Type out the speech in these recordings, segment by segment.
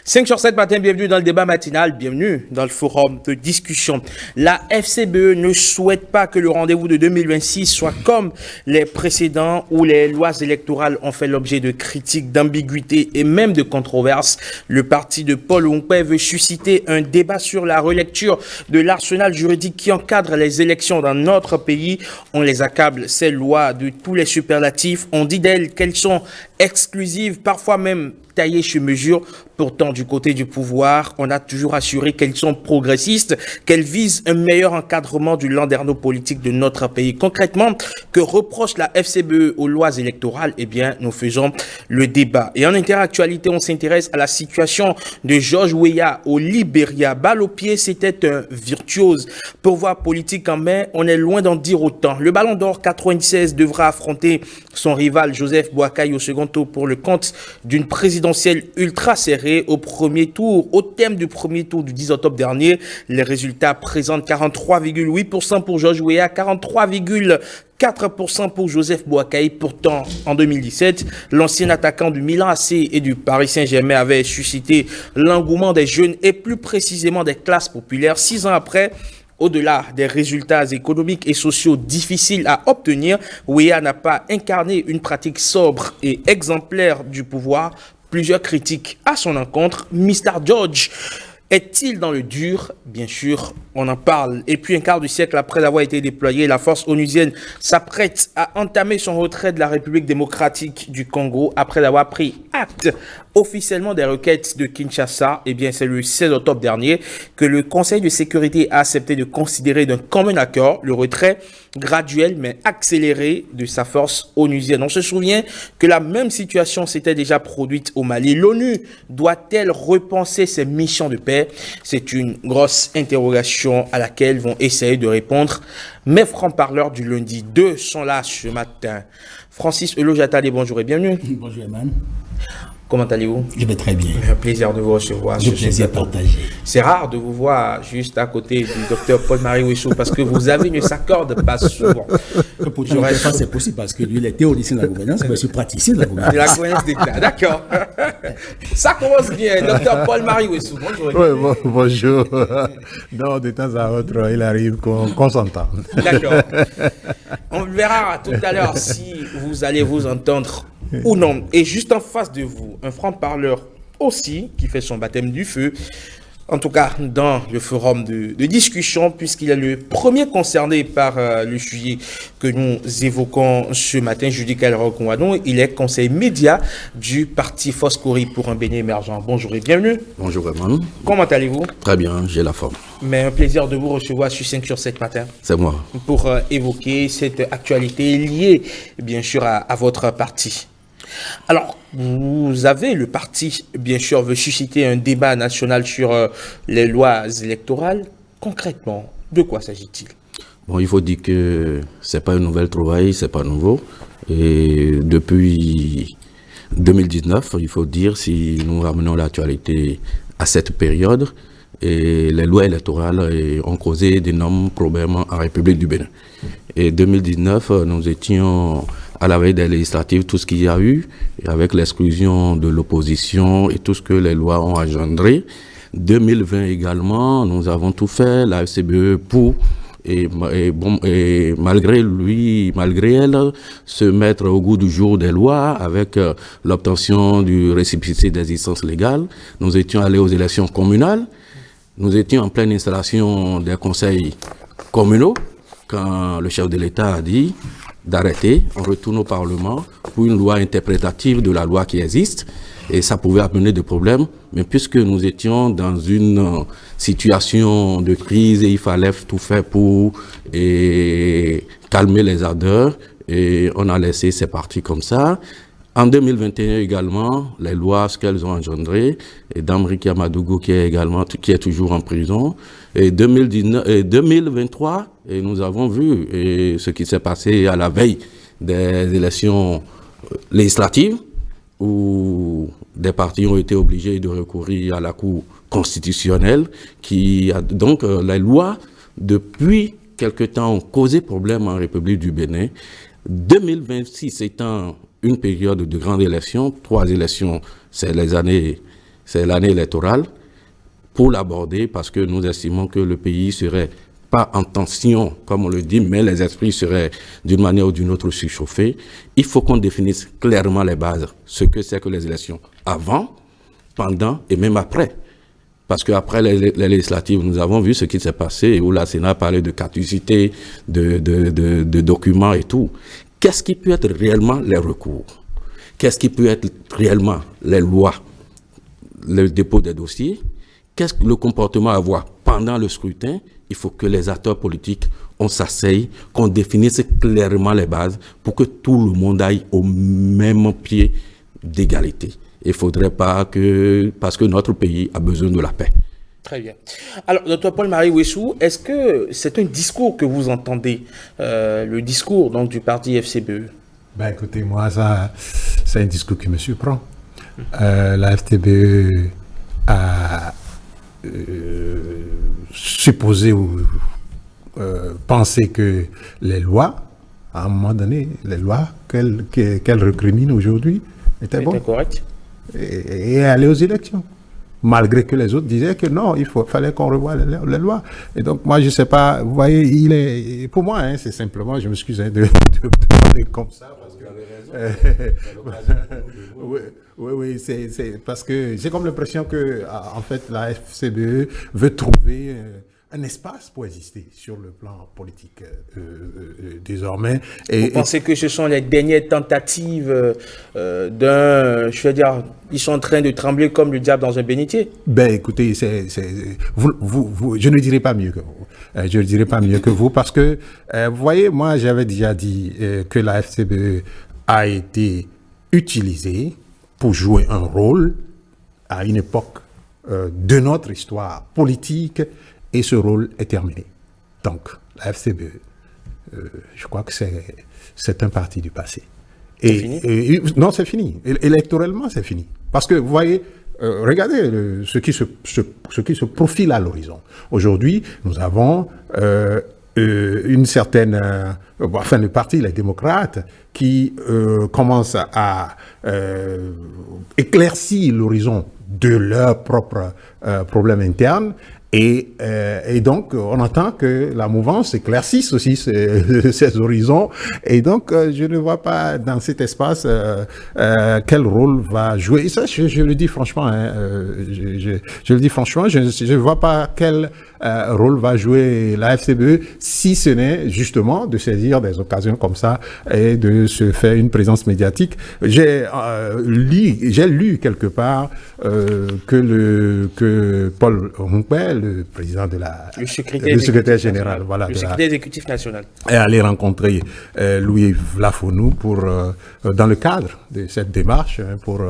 5 sur 7 matin, bienvenue dans le débat matinal, bienvenue dans le forum de discussion. La FCBE ne souhaite pas que le rendez-vous de 2026 soit comme les précédents où les lois électorales ont fait l'objet de critiques, d'ambiguïté et même de controverses. Le parti de Paul Onkpé veut susciter un débat sur la relecture de l'arsenal juridique qui encadre les élections dans notre pays. On les accable, ces lois, de tous les superlatifs. On dit d'elles qu'elles sont exclusives, parfois même taillées sur mesure. Pourtant, du côté du pouvoir, on a toujours assuré qu'elles sont progressistes, qu'elles visent un meilleur encadrement du landerneau politique de notre pays. Concrètement, que reproche la FCBE aux lois électorales? Eh bien, nous faisons le débat. Et en interactualité, on s'intéresse à la situation de George Weah au Libéria. Balle au pied, c'était un virtuose. Pouvoir politique en main, on est loin d'en dire autant. Le Ballon d'Or 96 devra affronter son rival Joseph Boakai au second tour pour le compte d'une présidentielle ultra serrée. Au premier tour, au thème du premier tour du 10 octobre dernier, les résultats présentent 43,8% pour George Weah, 43,4% pour Joseph Boakai. Pourtant, en 2017, l'ancien attaquant du Milan AC et du Paris Saint-Germain avait suscité l'engouement des jeunes et plus précisément des classes populaires. 6 ans après, au-delà des résultats économiques et sociaux difficiles à obtenir, Weah n'a pas incarné une pratique sobre et exemplaire du pouvoir. Plusieurs critiques à son encontre. Mr. George est-il dans le dur? Bien sûr, on en parle. Et puis un quart de siècle après avoir été déployé, la force onusienne s'apprête à entamer son retrait de la République démocratique du Congo après avoir pris acte officiellement des requêtes de Kinshasa. Eh bien, c'est le 16 octobre dernier que le Conseil de sécurité a accepté de considérer d'un commun accord le retrait graduel mais accéléré de sa force onusienne. On se souvient que la même situation s'était déjà produite au Mali. L'ONU doit-elle repenser ses missions de paix? C'est une grosse interrogation à laquelle vont essayer de répondre mes francs-parleurs du lundi 2 sont là ce matin. Francis Elojatale, bonjour et bienvenue. Bonjour Eman. Comment allez-vous? Je vais très bien. Un plaisir de vous recevoir. Un plaisir partagé. C'est rare de vous voir juste à côté du docteur Paul-Marie Wessou parce que vous avez ne s'accorde pas souvent. Pourtant, c'est possible parce que lui, il est théoricien de la gouvernance, mais je suis praticien de la gouvernance. De la gouvernance d'État, d'accord. Ça commence bien, docteur Paul-Marie Wessou. Bonjour. Oui, bonjour. Non, de temps à autre, il arrive qu'on s'entende. D'accord. On verra tout à l'heure si vous allez vous entendre ou non. Et juste en face de vous, un franc-parleur aussi qui fait son baptême du feu, en tout cas dans le forum de discussion, puisqu'il est le premier concerné par le sujet que nous évoquons ce matin, Judy Kalero-Kouadon. Il est conseiller média du parti Foscori pour un Bénin émergent. Bonjour et bienvenue. Bonjour Eman. Comment allez-vous? Très bien, j'ai la forme. Mais un plaisir de vous recevoir sur 5 sur 7 matin. C'est moi. Pour évoquer cette actualité liée bien sûr à votre parti. Alors, vous avez le parti, bien sûr, veut susciter un débat national sur les lois électorales. Concrètement, de quoi s'agit-il? Bon, il faut dire que c'est pas une nouvelle trouvaille, c'est pas nouveau. Et depuis 2019, il faut dire, si nous ramenons l'actualité à cette période, et les lois électorales ont causé d'énormes problèmes en République du Bénin. Et 2019, nous étions à la veille des législatives, tout ce qu'il y a eu, et avec l'exclusion de l'opposition et tout ce que les lois ont engendré. 2020 également, nous avons tout fait, la FCBE pour, et malgré elle, se mettre au goût du jour des lois avec l'obtention du récépissé d'existence légale. Nous étions allés aux élections communales. Nous étions en pleine installation des conseils communaux quand le chef de l'État a dit d'arrêter, on retourne au Parlement pour une loi interprétative de la loi qui existe et ça pouvait amener des problèmes. Mais puisque nous étions dans une situation de crise et il fallait tout faire pour calmer les ardeurs et on a laissé ces partis comme ça. En 2021 également, les lois, ce qu'elles ont engendré, et Damri Kiamadougou qui est toujours en prison, et 2023, et nous avons vu ce qui s'est passé à la veille des élections législatives, où des partis ont été obligés de recourir à la Cour constitutionnelle, qui a donc les lois, depuis quelque temps, ont causé problème en République du Bénin. 2026 étant une période de grandes élections, 3 élections, c'est les années c'est l'année électorale, pour l'aborder, parce que nous estimons que le pays serait pas en tension, comme on le dit, mais les esprits seraient d'une manière ou d'une autre surchauffés. Il faut qu'on définisse clairement les bases, ce que c'est que les élections avant, pendant et même après. Parce qu'après les législatives, nous avons vu ce qui s'est passé, où la Sénat parlait de caducité, de documents et tout. Qu'est-ce qui peut être réellement les recours? Qu'est-ce qui peut être réellement les lois, le dépôt des dossiers? Qu'est-ce que le comportement à avoir pendant le scrutin? Il faut que les acteurs politiques, on s'asseye, qu'on définisse clairement les bases pour que tout le monde aille au même pied d'égalité. Il ne faudrait pas que, parce que notre pays a besoin de la paix. Très bien. Alors, Dr Paul-Marie Ouessou, est-ce que c'est un discours que vous entendez, le discours donc, du parti FCBE? Ben écoutez, moi, ça, c'est un discours qui me surprend. La FCBE a supposé ou penser que les lois, à un moment donné, les lois qu'elle recrimine aujourd'hui étaient bonnes. Correct. Et aller aux élections. Malgré que les autres disaient que non, fallait qu'on revoie les lois. Et donc, moi, je ne sais pas, vous voyez, pour moi, c'est simplement, je m'excuse de parler comme ça, parce que... oui, c'est parce que j'ai comme l'impression que, en fait, la FCBE veut trouver un espace pour exister sur le plan politique désormais. Vous pensez que ce sont les dernières tentatives je veux dire, ils sont en train de trembler comme le diable dans un bénitier? Ben écoutez, je ne dirai pas mieux que vous. Je ne dirai pas mieux que vous parce que, vous voyez, moi j'avais déjà dit que la FCBE a été utilisée pour jouer un rôle à une époque de notre histoire politique. Et ce rôle est terminé. Donc, la FCBE, je crois que c'est un parti du passé. C'est fini? Non, c'est fini. Électoralement, c'est fini. Parce que, vous voyez, regardez ce qui se profile à l'horizon. Aujourd'hui, nous avons une certaine... le parti, les démocrates, qui commence à éclaircir l'horizon de leurs propres problèmes internes. Et donc, on entend que la mouvance éclaircisse aussi ces horizons. Et donc, je ne vois pas dans cet espace quel rôle va jouer. Et ça, je le dis franchement. Je le dis franchement, je ne vois pas quel rôle va jouer la FCBE, si ce n'est justement de saisir des occasions comme ça et de se faire une présence médiatique. J'ai lu quelque part que Paul Humpé, le président de le secrétaire général, voilà, le secrétaire exécutif national, est allé rencontrer Louis Lafonu dans le cadre de cette démarche pour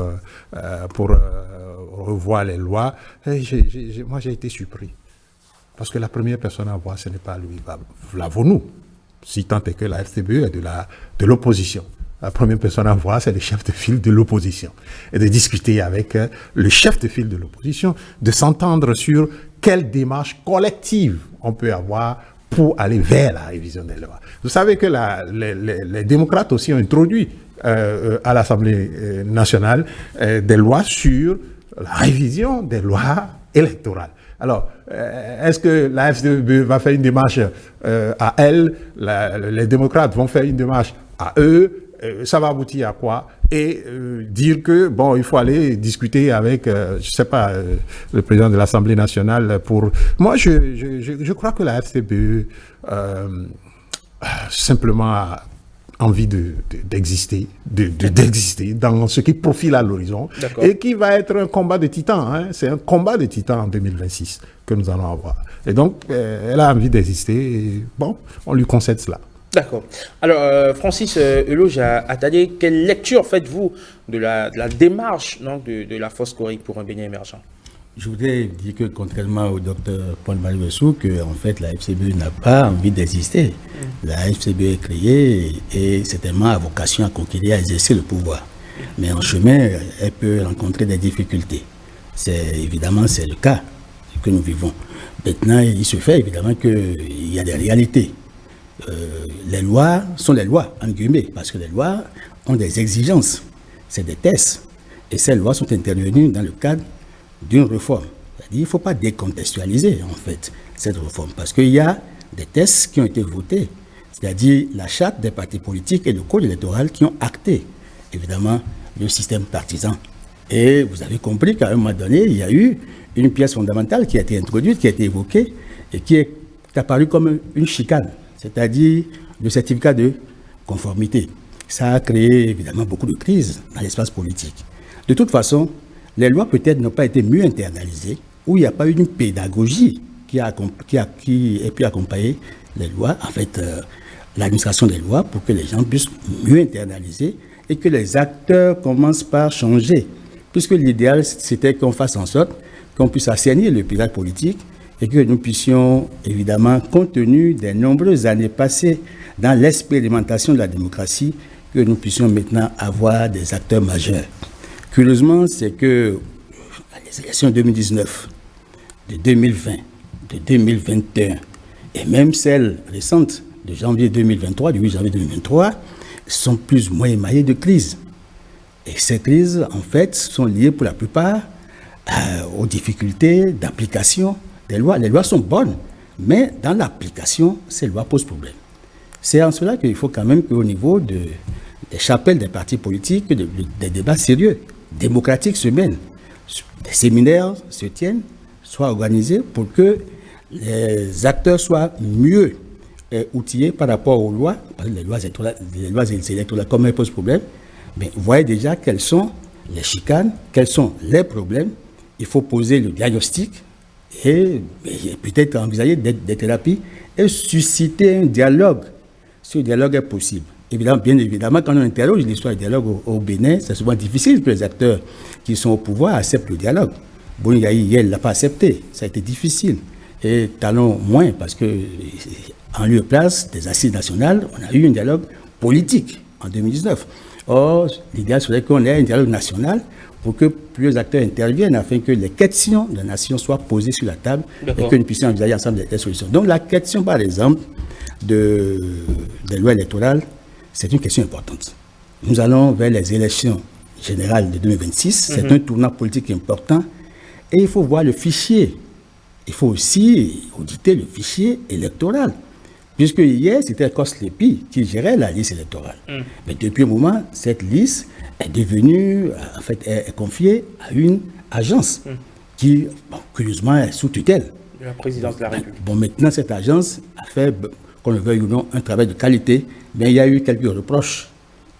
revoir les lois. Et moi, j'ai été surpris. Parce que la première personne à voir, ce n'est pas Louis Lafonu, si tant est que la FCBE est de l'opposition. La première personne à voir, c'est le chef de file de l'opposition. Et de discuter avec le chef de file de l'opposition, de s'entendre sur quelle démarche collective on peut avoir pour aller vers la révision des lois. Vous savez que les démocrates aussi ont introduit à l'Assemblée nationale des lois sur la révision des lois électorales. Alors, est-ce que la FCBE va faire une démarche à elle, les démocrates vont faire une démarche à eux, ça va aboutir à quoi? Et dire que, bon, il faut aller discuter avec, je sais pas, le président de l'Assemblée nationale pour... Moi, je crois que la FCBE simplement a envie d'exister dans ce qui profile à l'horizon et qui va être un combat de titans. Hein. C'est un combat de titans en 2026 que nous allons avoir. Et donc, elle a envie d'exister et bon, on lui concède cela. D'accord. Alors, Francis Eloge Attadé, quelle lecture faites-vous de la démarche donc, de la Force Corique pour un Bénin émergent? Je voudrais dire que, contrairement au docteur Paul-Marie Ouessou, que en fait la FCBE n'a pas envie d'exister. La FCBE est créée et certainement a vocation à conquérir, à exercer le pouvoir. Mais en chemin, elle peut rencontrer des difficultés. Évidemment, c'est le cas que nous vivons. Maintenant, il se fait évidemment qu'il y a des réalités. Les lois sont les lois, en guillemets, parce que les lois ont des exigences, c'est des tests. Et ces lois sont intervenues dans le cadre d'une réforme. C'est-à-dire qu'il ne faut pas décontextualiser, en fait, cette réforme, parce qu'il y a des textes qui ont été votés, c'est-à-dire la charte des partis politiques et le code électoral qui ont acté, évidemment, le système partisan. Et vous avez compris qu'à un moment donné, il y a eu une pièce fondamentale qui a été introduite, qui a été évoquée, et qui est apparue comme une chicane, c'est-à-dire le certificat de conformité. Ça a créé évidemment beaucoup de crises dans l'espace politique. De toute façon, les lois peut-être n'ont pas été mieux internalisées, ou il n'y a pas eu une pédagogie qui ait pu accompagner les lois, en fait, l'administration des lois, pour que les gens puissent mieux internaliser et que les acteurs commencent par changer. Puisque l'idéal, c'était qu'on fasse en sorte qu'on puisse assainir le paysage politique et que nous puissions, évidemment, compte tenu des nombreuses années passées dans l'expérimentation de la démocratie, que nous puissions maintenant avoir des acteurs majeurs. Curieusement, c'est que les élections de 2019, de 2020, de 2021, et même celles récentes de janvier 2023, du 8 janvier 2023, sont plus ou moins émaillées de crises. Et ces crises, en fait, sont liées pour la plupart aux difficultés d'application des lois. Les lois sont bonnes, mais dans l'application, ces lois posent problème. C'est en cela qu'il faut quand même qu'au niveau des chapelles des partis politiques, des débats sérieux, démocratiques se mènent. Des séminaires se tiennent, soient organisés pour que les acteurs soient mieux outillés par rapport aux lois. Parce que les lois électorales, comme elles posent problème, mais vous voyez déjà quelles sont les chicanes, quels sont les problèmes. Il faut poser le diagnostic et peut-être envisager des thérapies et susciter un dialogue. Ce dialogue est possible. Évidemment, bien évidemment, quand on interroge l'histoire du dialogue au Bénin, c'est souvent difficile que les acteurs qui sont au pouvoir acceptent le dialogue. Bounigaï, elle ne l'a pas accepté. Ça a été difficile. Et Talon moins, parce qu'en lieu et place des assises nationales, on a eu un dialogue politique en 2019. Or, l'idéal serait qu'on ait un dialogue national pour que plusieurs acteurs interviennent afin que les questions de la nation soient posées sur la table et que nous puissions envisager ensemble des solutions. Donc, la question, par exemple, des lois électorales, c'est une question importante. Nous allons vers les élections générales de 2026. C'est un tournant politique important. Et il faut voir le fichier. Il faut aussi auditer le fichier électoral. Puisque hier, c'était Koslepi qui gérait la liste électorale. Mais depuis un moment, cette liste est devenue, en fait, est confiée à une agence qui, curieusement, est sous tutelle. De la présidence de la République. Bon, maintenant, cette agence a fait, qu'on le veuille ou non, un travail de qualité, mais il y a eu quelques reproches,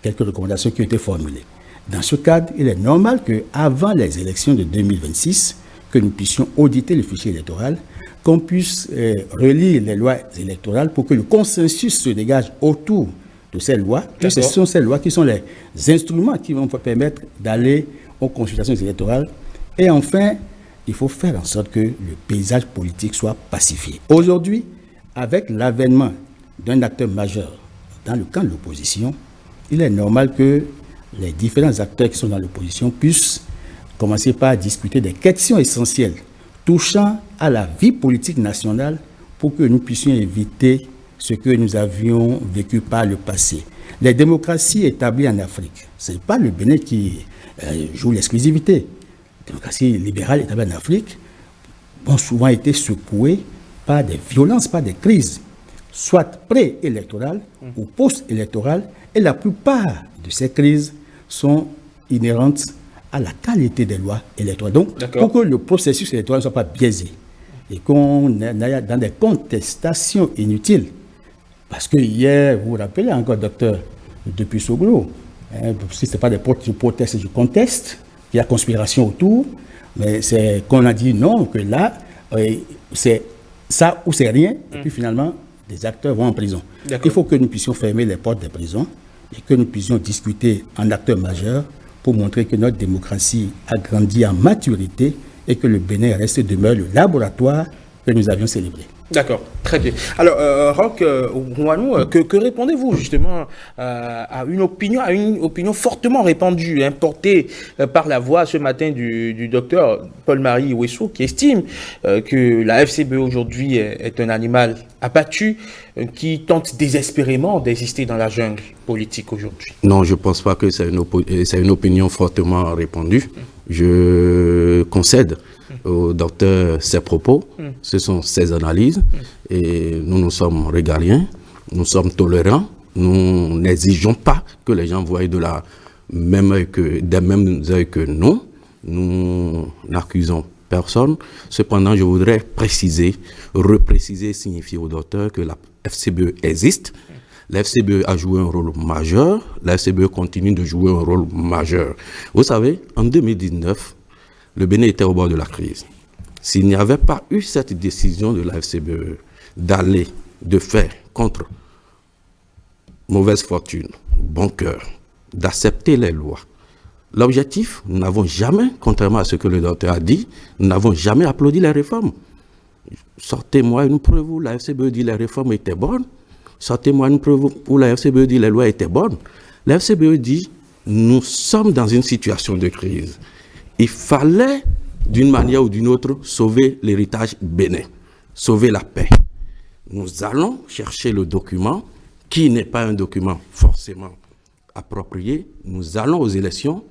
quelques recommandations qui ont été formulées. Dans ce cadre, il est normal qu'avant les élections de 2026, que nous puissions auditer le fichier électoral, qu'on puisse relire les lois électorales pour que le consensus se dégage autour de ces lois. Ce sont ces lois qui sont les instruments qui vont permettre d'aller aux consultations électorales. Et enfin, il faut faire en sorte que le paysage politique soit pacifié. Aujourd'hui, avec l'avènement d'un acteur majeur dans le camp de l'opposition, il est normal que les différents acteurs qui sont dans l'opposition puissent commencer par discuter des questions essentielles touchant à la vie politique nationale pour que nous puissions éviter ce que nous avions vécu par le passé. Les démocraties établies en Afrique, ce n'est pas le Bénin qui joue l'exclusivité. Les démocraties libérales établies en Afrique ont souvent été secouées par des violences, par des crises, soit pré-électorales ou post-électorales, et la plupart de ces crises sont inhérentes à la qualité des lois électorales. Donc, pour que le processus électoral ne soit pas biaisé et qu'on aille dans des contestations inutiles, parce que hier, vous vous rappelez encore, docteur depuis Soglo, si ce n'est pas des protestes du conteste, il y a conspiration autour, mais c'est qu'on a dit non, que là, c'est ça ou c'est rien, et puis finalement, des acteurs vont en prison. Il faut que nous puissions fermer les portes des prisons et que nous puissions discuter en acteurs majeurs pour montrer que notre démocratie a grandi en maturité et que le Bénin demeure le laboratoire que nous avions célébré. D'accord, très bien. Alors, Roch Ouanou, que répondez-vous justement à une opinion fortement répandue, portée par la voix ce matin du docteur Paul-Marie Wessou, qui estime que la FCBE aujourd'hui est un animal abattu qui tente désespérément d'exister dans la jungle politique aujourd'hui? Non, je ne pense pas que c'est une opinion fortement répandue. Je concède au docteur ses propos, ce sont ses analyses, et nous sommes régaliens, nous sommes tolérants, nous n'exigeons pas que les gens voient des mêmes yeux que nous, nous n'accusons personne. Cependant, je voudrais repréciser, signifier au docteur que la FCBE existe. La FCBE a joué un rôle majeur, la FCBE continue de jouer un rôle majeur. Vous savez, en 2019, le Bénin était au bord de la crise. S'il n'y avait pas eu cette décision de la FCBE de faire contre mauvaise fortune, bon cœur, d'accepter les lois, l'objectif, nous n'avons jamais, contrairement à ce que le docteur a dit, nous n'avons jamais applaudi les réformes. Sortez-moi une preuve où la FCBE dit que les réformes étaient bonnes. Sortez-moi une preuve où la FCBE dit que les lois étaient bonnes. La FCBE dit nous sommes dans une situation de crise. Il fallait, d'une manière ou d'une autre, sauver l'héritage bénin, sauver la paix. Nous allons chercher le document, qui n'est pas un document forcément approprié. Nous allons aux élections.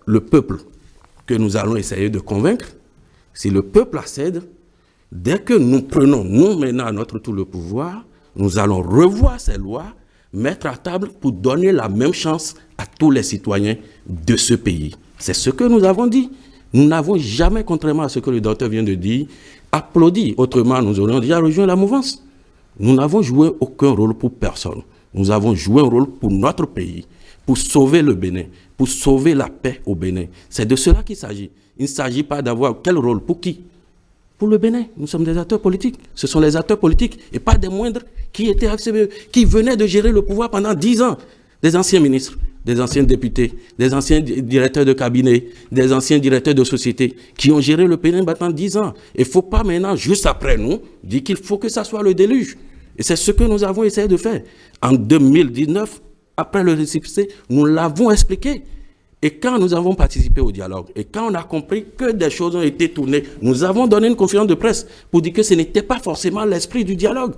Le peuple que nous allons essayer de convaincre, si le peuple accède, dès que nous prenons, nous maintenant à notre tour le pouvoir, nous allons revoir ces lois, mettre à table pour donner la même chance à tous les citoyens de ce pays. C'est ce que nous avons dit. Nous n'avons jamais, contrairement à ce que le docteur vient de dire, applaudi. Autrement, nous aurions déjà rejoint la mouvance. Nous n'avons joué aucun rôle pour personne. Nous avons joué un rôle pour notre pays, pour sauver le Bénin, pour sauver la paix au Bénin. C'est de cela qu'il s'agit. Il ne s'agit pas d'avoir quel rôle, pour qui? Pour le Bénin. Nous sommes des acteurs politiques. Ce sont les acteurs politiques et pas des moindres qui étaient FCBE, qui venaient de gérer le pouvoir pendant 10 ans. Des anciens ministres, des anciens députés, des anciens directeurs de cabinet, des anciens directeurs de société qui ont géré le Bénin pendant 10 ans. Il ne faut pas maintenant, juste après nous, dire qu'il faut que ça soit le déluge. Et c'est ce que nous avons essayé de faire. En 2019, après le récépissé, nous l'avons expliqué. Et quand nous avons participé au dialogue, et quand on a compris que des choses ont été tournées, nous avons donné une conférence de presse pour dire que ce n'était pas forcément l'esprit du dialogue.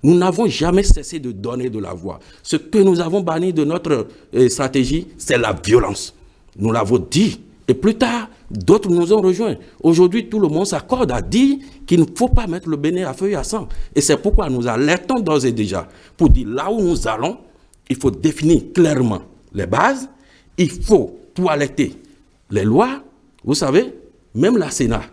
Nous n'avons jamais cessé de donner de la voix. Ce que nous avons banni de notre stratégie, c'est la violence. Nous l'avons dit. Et plus tard, d'autres nous ont rejoints. Aujourd'hui, tout le monde s'accorde à dire qu'il ne faut pas mettre le Bénin à feu et à sang. Et c'est pourquoi nous alertons d'ores et déjà pour dire là où nous allons, il faut définir clairement les bases, il faut toiletter les lois. Vous savez, même la Sénat,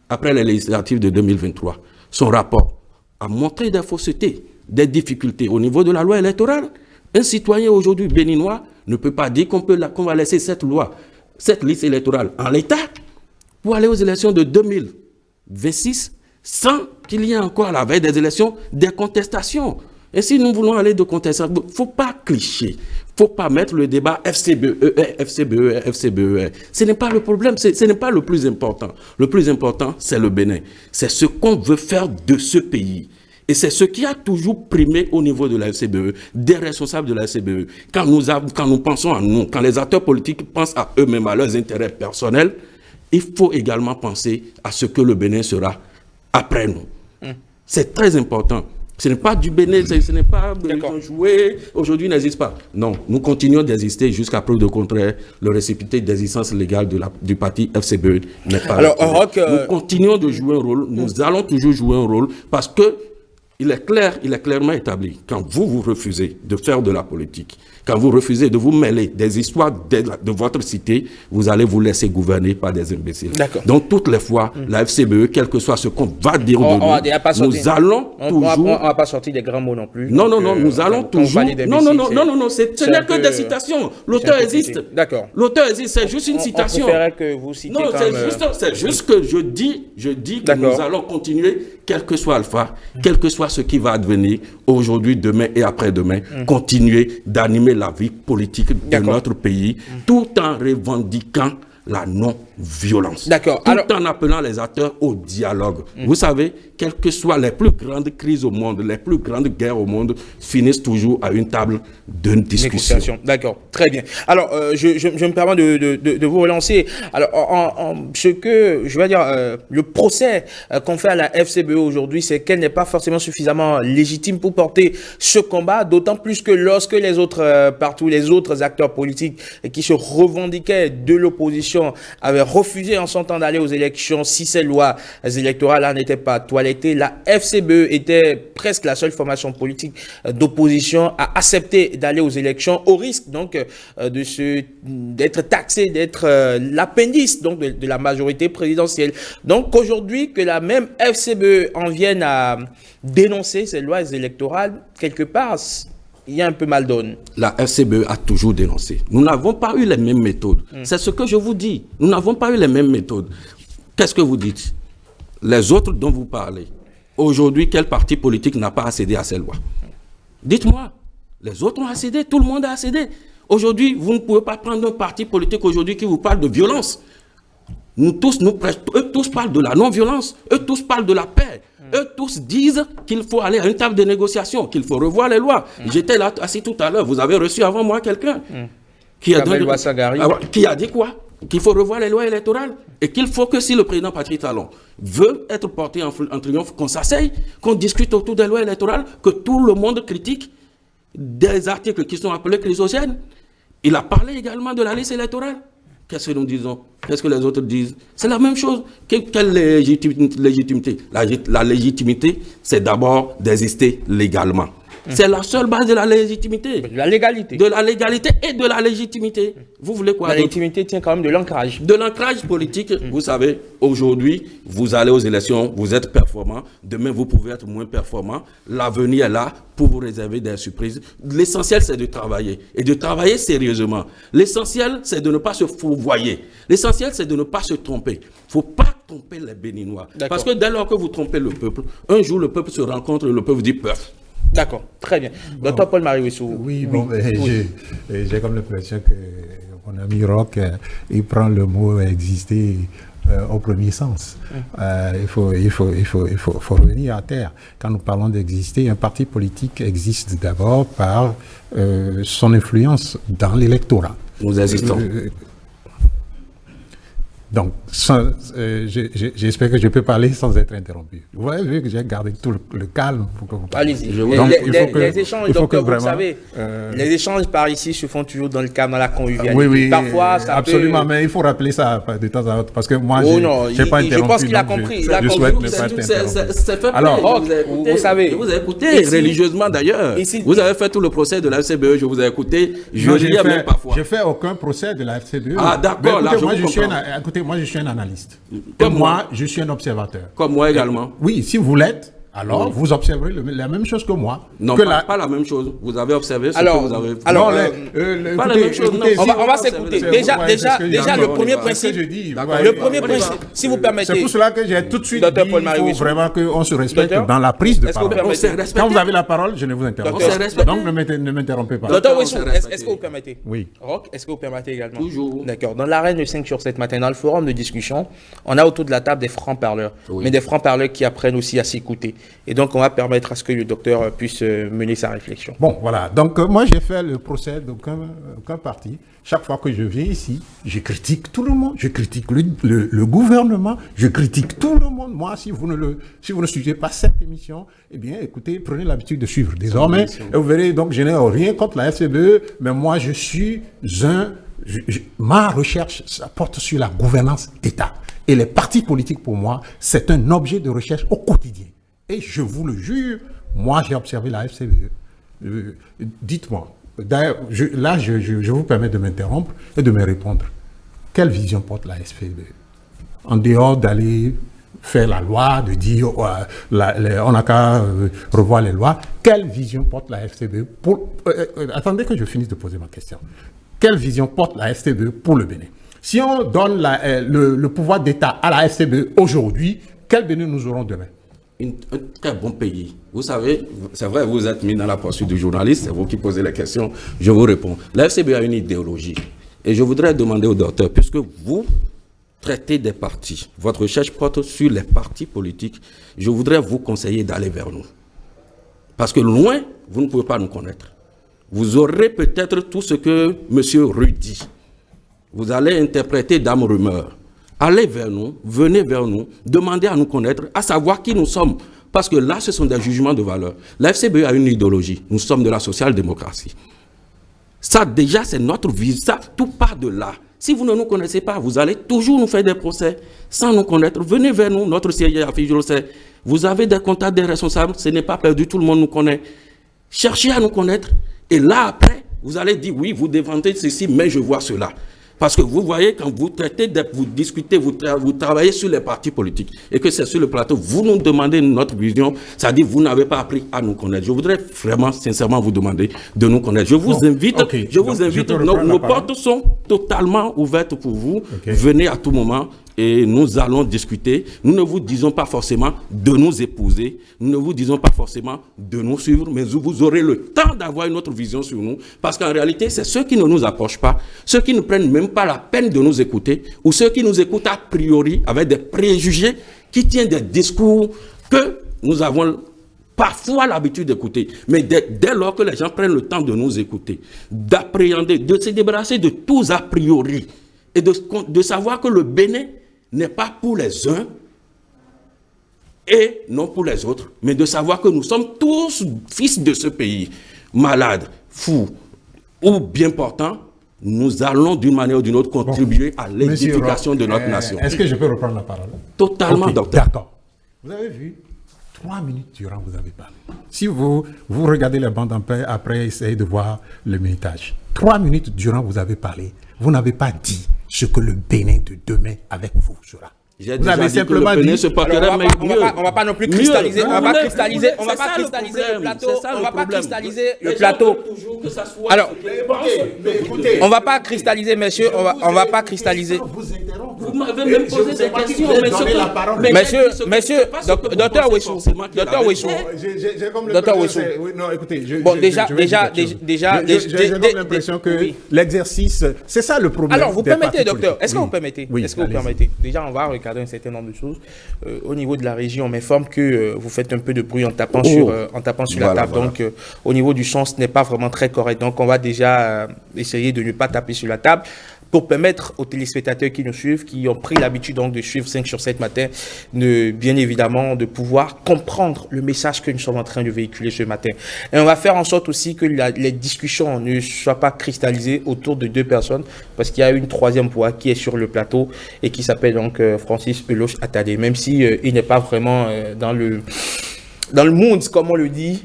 après les législatives de 2023, son rapport a montré des faussetés, des difficultés au niveau de la loi électorale. Un citoyen aujourd'hui béninois ne peut pas dire qu'on va laisser cette loi, cette liste électorale en l'état pour aller aux élections de 2026 sans qu'il y ait encore à la veille des élections des contestations. Et si nous voulons aller de contestation, il ne faut pas clicher. Il ne faut pas mettre le débat FCBE, FCBE, FCBE. Ce n'est pas le problème, ce n'est pas le plus important. Le plus important, c'est le Bénin. C'est ce qu'on veut faire de ce pays. Et c'est ce qui a toujours primé au niveau de la FCBE, des responsables de la FCBE. Quand nous pensons à nous, quand les acteurs politiques pensent à eux-mêmes, à leurs intérêts personnels, il faut également penser à ce que le Bénin sera après nous. C'est très important. Ce n'est pas du Bénin, ce n'est pas ils ont joué, aujourd'hui n'existe pas. Non, nous continuons d'exister jusqu'à preuve de contraire. Le récépissé d'existence légale du parti FCBE n'est pas là. Nous continuons de jouer un rôle, nous allons toujours jouer un rôle parce que il est clairement établi. Quand vous refusez de faire de la politique, quand vous refusez de vous mêler des histoires de votre cité, vous allez vous laisser gouverner par des imbéciles. Donc, toutes les fois, la FCBE, quel que soit ce qu'on va dire de nous, nous allons toujours... On ne va pas sortir des grands mots non plus. Non, nous allons toujours... Non, ce n'est que des citations. L'auteur existe. D'accord. L'auteur existe, c'est juste une citation. On préférait que vous citiez non, c'est juste que je dis que nous allons continuer, quel que soit Alpha, quel que soit ce qui va advenir aujourd'hui, demain et après-demain, continuer d'animer la vie politique de notre pays tout en revendiquant la non violence. D'accord. Tout en appelant les acteurs au dialogue. Vous savez, quelles que soient les plus grandes crises au monde, les plus grandes guerres au monde, finissent toujours à une table de discussion. D'accord, très bien. Alors, je me permets de vous relancer. Alors, ce que, je vais dire, le procès qu'on fait à la FCBE aujourd'hui, c'est qu'elle n'est pas forcément suffisamment légitime pour porter ce combat, d'autant plus que lorsque les autres partout, les autres acteurs politiques qui se revendiquaient de l'opposition avaient refusé en son temps d'aller aux élections, si ces lois électorales n'étaient pas toilettées, la FCBE était presque la seule formation politique d'opposition à accepter d'aller aux élections, au risque donc d'être taxé, d'être l'appendice donc de la majorité présidentielle. Donc aujourd'hui, que la même FCBE en vienne à dénoncer ces lois électorales, quelque part, il y a un peu mal donné. La FCBE a toujours dénoncé. Nous n'avons pas eu les mêmes méthodes. C'est ce que je vous dis. Nous n'avons pas eu les mêmes méthodes. Qu'est-ce que vous dites? Les autres dont vous parlez, aujourd'hui, quel parti politique n'a pas accédé à ces lois? Dites-moi. Les autres ont accédé, tout le monde a accédé. Aujourd'hui, vous ne pouvez pas prendre un parti politique aujourd'hui qui vous parle de violence. Eux tous parlent de la non-violence. Eux tous parlent de la paix. Eux tous disent qu'il faut aller à une table de négociation, qu'il faut revoir les lois. J'étais là assis tout à l'heure. Vous avez reçu avant moi quelqu'un qui a dit quoi? Qu'il faut revoir les lois électorales et qu'il faut que si le président Patrice Talon veut être porté en triomphe, qu'on s'asseye, qu'on discute autour des lois électorales, que tout le monde critique des articles qui sont appelés chrysogènes. Il a parlé également de la liste électorale. Qu'est-ce que nous disons? Qu'est-ce que les autres disent? C'est la même chose. Quelle légitimité? La légitimité, c'est d'abord d'exister légalement. C'est la seule base de la légitimité. De la légalité. De la légalité et de la légitimité. Vous voulez quoi? La légitimité tient quand même de l'ancrage. De l'ancrage politique. Vous savez, aujourd'hui, vous allez aux élections, vous êtes performant. Demain, vous pouvez être moins performant. L'avenir est là pour vous réserver des surprises. L'essentiel, c'est de travailler. Et de travailler sérieusement. L'essentiel, c'est de ne pas se fourvoyer. L'essentiel, c'est de ne pas se tromper. Il ne faut pas tromper les Béninois. Parce que dès lors que vous trompez le peuple, un jour, le peuple se rencontre et le peuple dit peur. D'accord, très bien. Docteur Paul-Marie Wessou. Oui, bon, j'ai comme l'impression que mon ami Roch, il prend le mot exister au premier sens. Il faut revenir à terre. Quand nous parlons d'exister, un parti politique existe d'abord par son influence dans l'électorat. Nous existons. Donc, j'espère que je peux parler sans être interrompu. Vous avez vu que j'ai gardé tout le calme pour que vous parliez. Allez-y. Les échanges, docteur, vous savez, les échanges par ici se font toujours dans le calme, dans la convivialité. Oui, parfois, ça absolument, mais il faut rappeler ça de temps à autre, parce que moi, j'ai pas interrompu. Je pense qu'il a compris. Je souhaite ne pas t'interrompre. Alors, vous savez, je vous ai écouté religieusement d'ailleurs. Vous avez fait tout le procès de la FCBE, je vous ai écouté. Je riais même parfois. Je fais aucun procès de la FCBE. Ah, d'accord, là, écoutez, moi, je suis un analyste. Comme moi, je suis un observateur. Comme moi également. Oui, si vous l'êtes, alors vous observerez la même chose que moi. Non, pas la même chose. Vous avez observé ce que vous avez... pas la même chose. On va s'écouter. Déjà, le premier principe... Le premier principe, si vous permettez... C'est pour cela que j'ai tout de suite dit qu'il faut vraiment qu'on se respecte dans la prise de parole. Quand vous avez la parole, je ne vous interromps pas. Donc ne m'interrompez pas. Docteur Wessou, est-ce que vous permettez? Oui. Roch, est-ce que vous permettez également? Toujours. D'accord. Dans l'arène de 5 sur 7 matin, dans le forum de discussion, on a autour de la table des francs-parleurs. Mais des francs-parleurs qui apprennent aussi à s'écouter. Et donc, on va permettre à ce que le docteur puisse mener sa réflexion. Bon, voilà. Donc, moi, j'ai fait le procès d'aucun parti. Chaque fois que je viens ici, je critique tout le monde. Je critique le gouvernement. Je critique tout le monde. Moi, si vous ne suivez pas cette émission, eh bien, écoutez, prenez l'habitude de suivre. Désormais, vous verrez, donc, je n'ai rien contre la FCBE, mais moi, je suis ma recherche, ça porte sur la gouvernance d'État. Et les partis politiques, pour moi, c'est un objet de recherche au quotidien. Et je vous le jure, moi j'ai observé la FCBE. Dites-moi, d'ailleurs, je vous permets de m'interrompre et de me répondre. Quelle vision porte la FCBE? En dehors d'aller faire la loi, de dire on n'a qu'à revoir les lois, quelle vision porte la FCBE attendez que je finisse de poser ma question. Quelle vision porte la FCBE pour le Bénin? Si on donne le pouvoir d'État à la FCBE aujourd'hui, quel Bénin nous aurons demain? Un très bon pays. Vous savez, c'est vrai, vous êtes mis dans la poursuite du journaliste, c'est vous qui posez les questions, je vous réponds. La FCBE a une idéologie. Et je voudrais demander au docteur, puisque vous traiter des partis, votre recherche porte sur les partis politiques, je voudrais vous conseiller d'aller vers nous. Parce que loin, vous ne pouvez pas nous connaître. Vous aurez peut-être tout ce que M. Rue dit. Vous allez interpréter d'âme rumeur. Allez vers nous, venez vers nous, demandez à nous connaître, à savoir qui nous sommes. Parce que là, ce sont des jugements de valeur. La FCBE a une idéologie. Nous sommes de la social-démocratie. Ça, déjà, c'est notre vie. Ça, tout part de là. Si vous ne nous connaissez pas, vous allez toujours nous faire des procès sans nous connaître. Venez vers nous, notre siège affiche, je le sais. Vous avez des contacts, des responsables, ce n'est pas perdu, tout le monde nous connaît. Cherchez à nous connaître. Et là, après, vous allez dire, oui, vous défendez ceci, mais je vois cela. Parce que vous voyez, quand vous traitez, vous discutez, vous travaillez sur les partis politiques et que c'est sur le plateau, vous nous demandez notre vision, c'est-à-dire vous n'avez pas appris à nous connaître. Je voudrais vraiment, sincèrement vous demander de nous connaître. Je vous invite, nos portes sont totalement ouvertes pour vous. Venez à tout moment. Et nous allons discuter. Nous ne vous disons pas forcément de nous épouser. Nous ne vous disons pas forcément de nous suivre. Mais vous aurez le temps d'avoir une autre vision sur nous. Parce qu'en réalité, c'est ceux qui ne nous approchent pas, ceux qui ne prennent même pas la peine de nous écouter, ou ceux qui nous écoutent a priori avec des préjugés, qui tiennent des discours que nous avons parfois l'habitude d'écouter. Mais dès lors que les gens prennent le temps de nous écouter, d'appréhender, de se débarrasser de tous a priori, et de savoir que le Bénin n'est pas pour les uns et non pour les autres, mais de savoir que nous sommes tous fils de ce pays, malades, fous ou bien portants, nous allons d'une manière ou d'une autre contribuer à l'édification de notre nation. Est-ce que je peux reprendre la parole? Totalement, docteur. D'accord. Vous avez vu, 3 minutes durant, vous avez parlé. Si vous regardez la bande après, essayez de voir le minutage. 3 minutes durant, vous avez parlé. Vous n'avez pas dit ce que le Bénin de demain avec vous sera. Vous avez simplement dit on va pas non plus cristalliser, on va pas cristalliser le plateau, on va pas cristalliser le plateau. Alors, on va pas cristalliser, messieurs, on va pas cristalliser. Vous m'avez même posé des questions, monsieur, docteur Wessou, docteur Wessou. Non, écoutez, bon, déjà, j'ai l'impression que l'exercice, c'est ça le problème. Alors, vous permettez, docteur, est-ce que vous permettez? Est-ce que vous permettez? Déjà, on va regarder un certain nombre de choses. Au niveau de la régie, on m'informe que vous faites un peu de bruit en tapant sur la table. Donc, au niveau du son, ce n'est pas vraiment très correct. Donc, on va déjà essayer de ne pas taper sur la table pour permettre aux téléspectateurs qui nous suivent, qui ont pris l'habitude donc de suivre 5 sur 7 matin, bien évidemment de pouvoir comprendre le message que nous sommes en train de véhiculer ce matin. Et on va faire en sorte aussi que les discussions ne soient pas cristallisées autour de 2 personnes, parce qu'il y a une troisième voix qui est sur le plateau et qui s'appelle donc Francis Eloche Attadé, même si il n'est pas vraiment dans le monde, comme on le dit,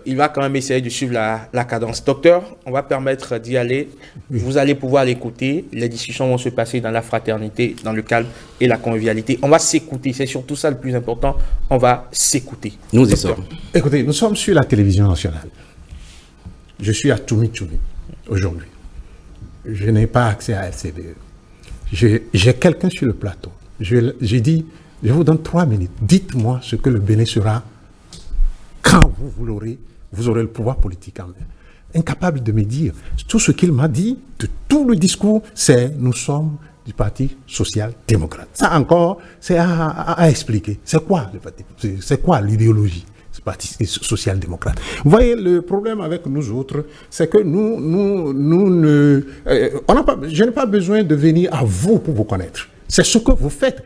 il va quand même essayer de suivre la cadence. Docteur, on va permettre d'y aller. Vous allez pouvoir l'écouter. Les discussions vont se passer dans la fraternité, dans le calme et la convivialité. On va s'écouter. C'est surtout ça le plus important. On va s'écouter. Nous y sommes. Écoutez, nous sommes sur la télévision nationale. Je suis à Tchoumi aujourd'hui. Je n'ai pas accès à FCBE. J'ai quelqu'un sur le plateau. J'ai dit, je vous donne 3 minutes. Dites-moi ce que le Bénin sera quand vous aurez le pouvoir politique en main. Incapable de me dire. Tout ce qu'il m'a dit, de tout le discours, c'est nous sommes du Parti social-démocrate. Ça encore, c'est à expliquer. C'est quoi le parti? C'est quoi l'idéologie du Parti social-démocrate? Vous voyez, le problème avec nous autres, c'est que je n'ai pas besoin de venir à vous pour vous connaître. C'est ce que vous faites.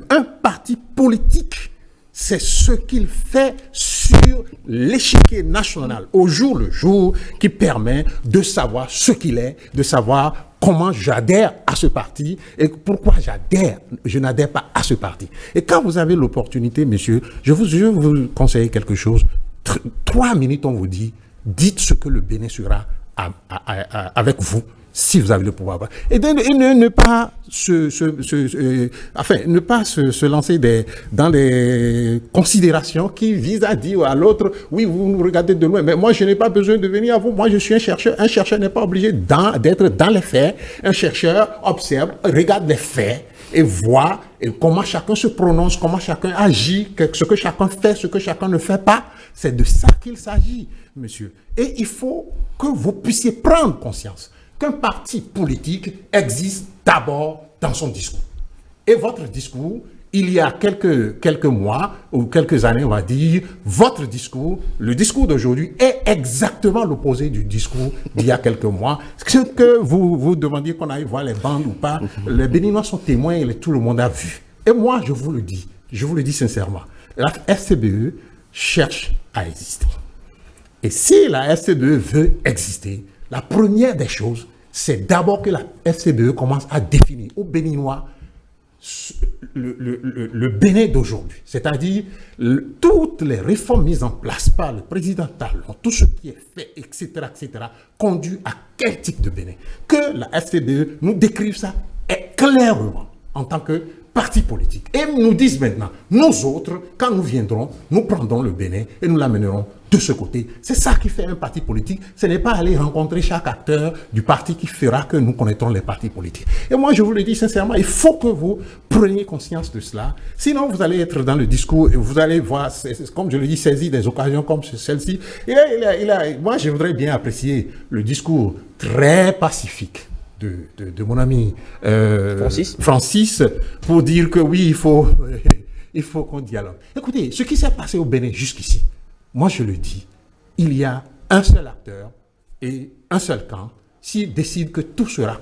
Un parti politique, c'est ce qu'il fait sur l'échiquier national, au jour le jour, qui permet de savoir ce qu'il est, de savoir comment j'adhère à ce parti et pourquoi je n'adhère pas à ce parti. Et quand vous avez l'opportunité, messieurs, je vous conseille quelque chose. 3 minutes, on vous dit, dites ce que le Bénin sera avec vous, si vous avez le pouvoir. Et ne pas se lancer dans des considérations qui visent à dire à l'autre, oui, vous nous regardez de loin, mais moi, je n'ai pas besoin de venir à vous. Moi, je suis un chercheur. Un chercheur n'est pas obligé d'être dans les faits. Un chercheur observe, regarde les faits et voit comment chacun se prononce, comment chacun agit, ce que chacun fait, ce que chacun ne fait pas. C'est de ça qu'il s'agit, monsieur. Et il faut que vous puissiez prendre conscience qu'un parti politique existe d'abord dans son discours. Et votre discours, il y a quelques mois ou quelques années, on va dire, votre discours, le discours d'aujourd'hui est exactement l'opposé du discours d'il y a quelques mois. Ce que vous demandiez qu'on aille voir les bandes ou pas, les Béninois sont témoins et tout le monde a vu. Et moi, je vous le dis sincèrement, la FCBE cherche à exister. Et si la FCBE veut exister, la première des choses, c'est d'abord que la FCBE commence à définir aux Béninois le Bénin d'aujourd'hui, c'est-à-dire toutes les réformes mises en place par le président Talon, tout ce qui est fait, etc., conduit à quel type de Bénin? Que la FCBE nous décrive ça clairement en tant que parti politique. Et nous disent maintenant, nous autres, quand nous viendrons, nous prendrons le Bénin et nous l'amènerons de ce côté. C'est ça qui fait un parti politique. Ce n'est pas aller rencontrer chaque acteur du parti qui fera que nous connaîtrons les partis politiques. Et moi, je vous le dis sincèrement, il faut que vous preniez conscience de cela. Sinon, vous allez être dans le discours et vous allez voir, comme je le dis, saisir des occasions comme celle-ci. Moi, je voudrais bien apprécier le discours très pacifique de mon ami Francis pour dire que oui, il faut qu'on dialogue. Écoutez, ce qui s'est passé au Bénin jusqu'ici, moi je le dis, il y a un seul acteur et un seul camp. S'il décide que tout sera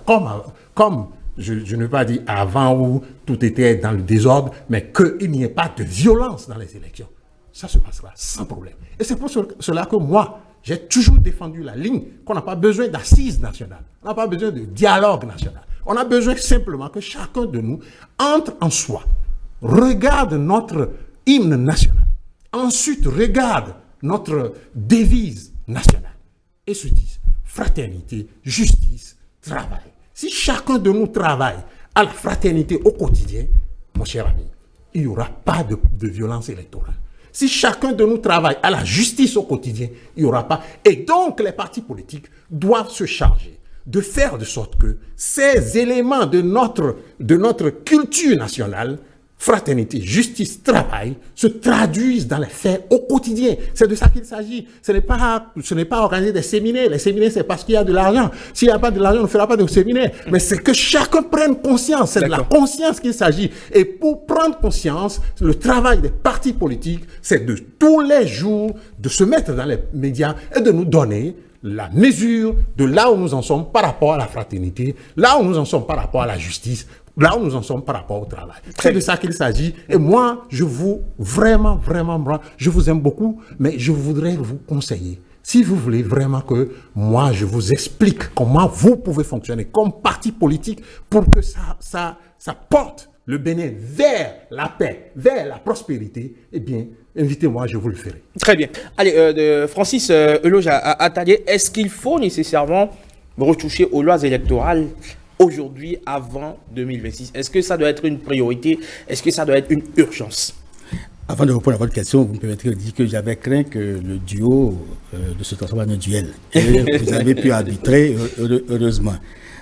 comme je ne veux pas dire avant où tout était dans le désordre, mais qu'il n'y ait pas de violence dans les élections, ça se passera sans problème. Et c'est pour cela que moi, j'ai toujours défendu la ligne qu'on n'a pas besoin d'assises nationales, on n'a pas besoin de dialogue national. On a besoin simplement que chacun de nous entre en soi, regarde notre hymne national, ensuite regarde notre devise nationale et se dise fraternité, justice, travail. Si chacun de nous travaille à la fraternité au quotidien, mon cher ami, il n'y aura pas de violence électorale. Si chacun de nous travaille à la justice au quotidien, il n'y aura pas. Et donc, les partis politiques doivent se charger de faire de sorte que ces éléments de notre culture nationale, fraternité, justice, travail, se traduisent dans les faits au quotidien. C'est de ça qu'il s'agit. Ce n'est pas organiser des séminaires. Les séminaires, c'est parce qu'il y a de l'argent. S'il n'y a pas de l'argent, on ne fera pas de séminaires. Mais c'est que chacun prenne conscience. C'est de la conscience qu'il s'agit. Et pour prendre conscience, le travail des partis politiques, c'est de tous les jours de se mettre dans les médias et de nous donner la mesure de là où nous en sommes par rapport à la fraternité, là où nous en sommes par rapport à la justice, là où nous en sommes par rapport au travail. C'est de ça qu'il s'agit. Et moi, je vous aime beaucoup, mais je voudrais vous conseiller, si vous voulez vraiment que moi, je vous explique comment vous pouvez fonctionner comme parti politique pour que ça porte le Bénin vers la paix, vers la prospérité, eh bien, invitez-moi, je vous le ferai. Très bien. Allez, Francis Eloge Atalier, est-ce qu'il faut nécessairement retoucher aux lois électorales aujourd'hui, avant 2026? Est-ce que ça doit être une priorité? Est-ce que ça doit être une urgence? Avant de répondre à votre question, vous me permettrez de dire que j'avais craint que le duo de se transforme en un duel. Et vous avez pu arbitrer, heureusement.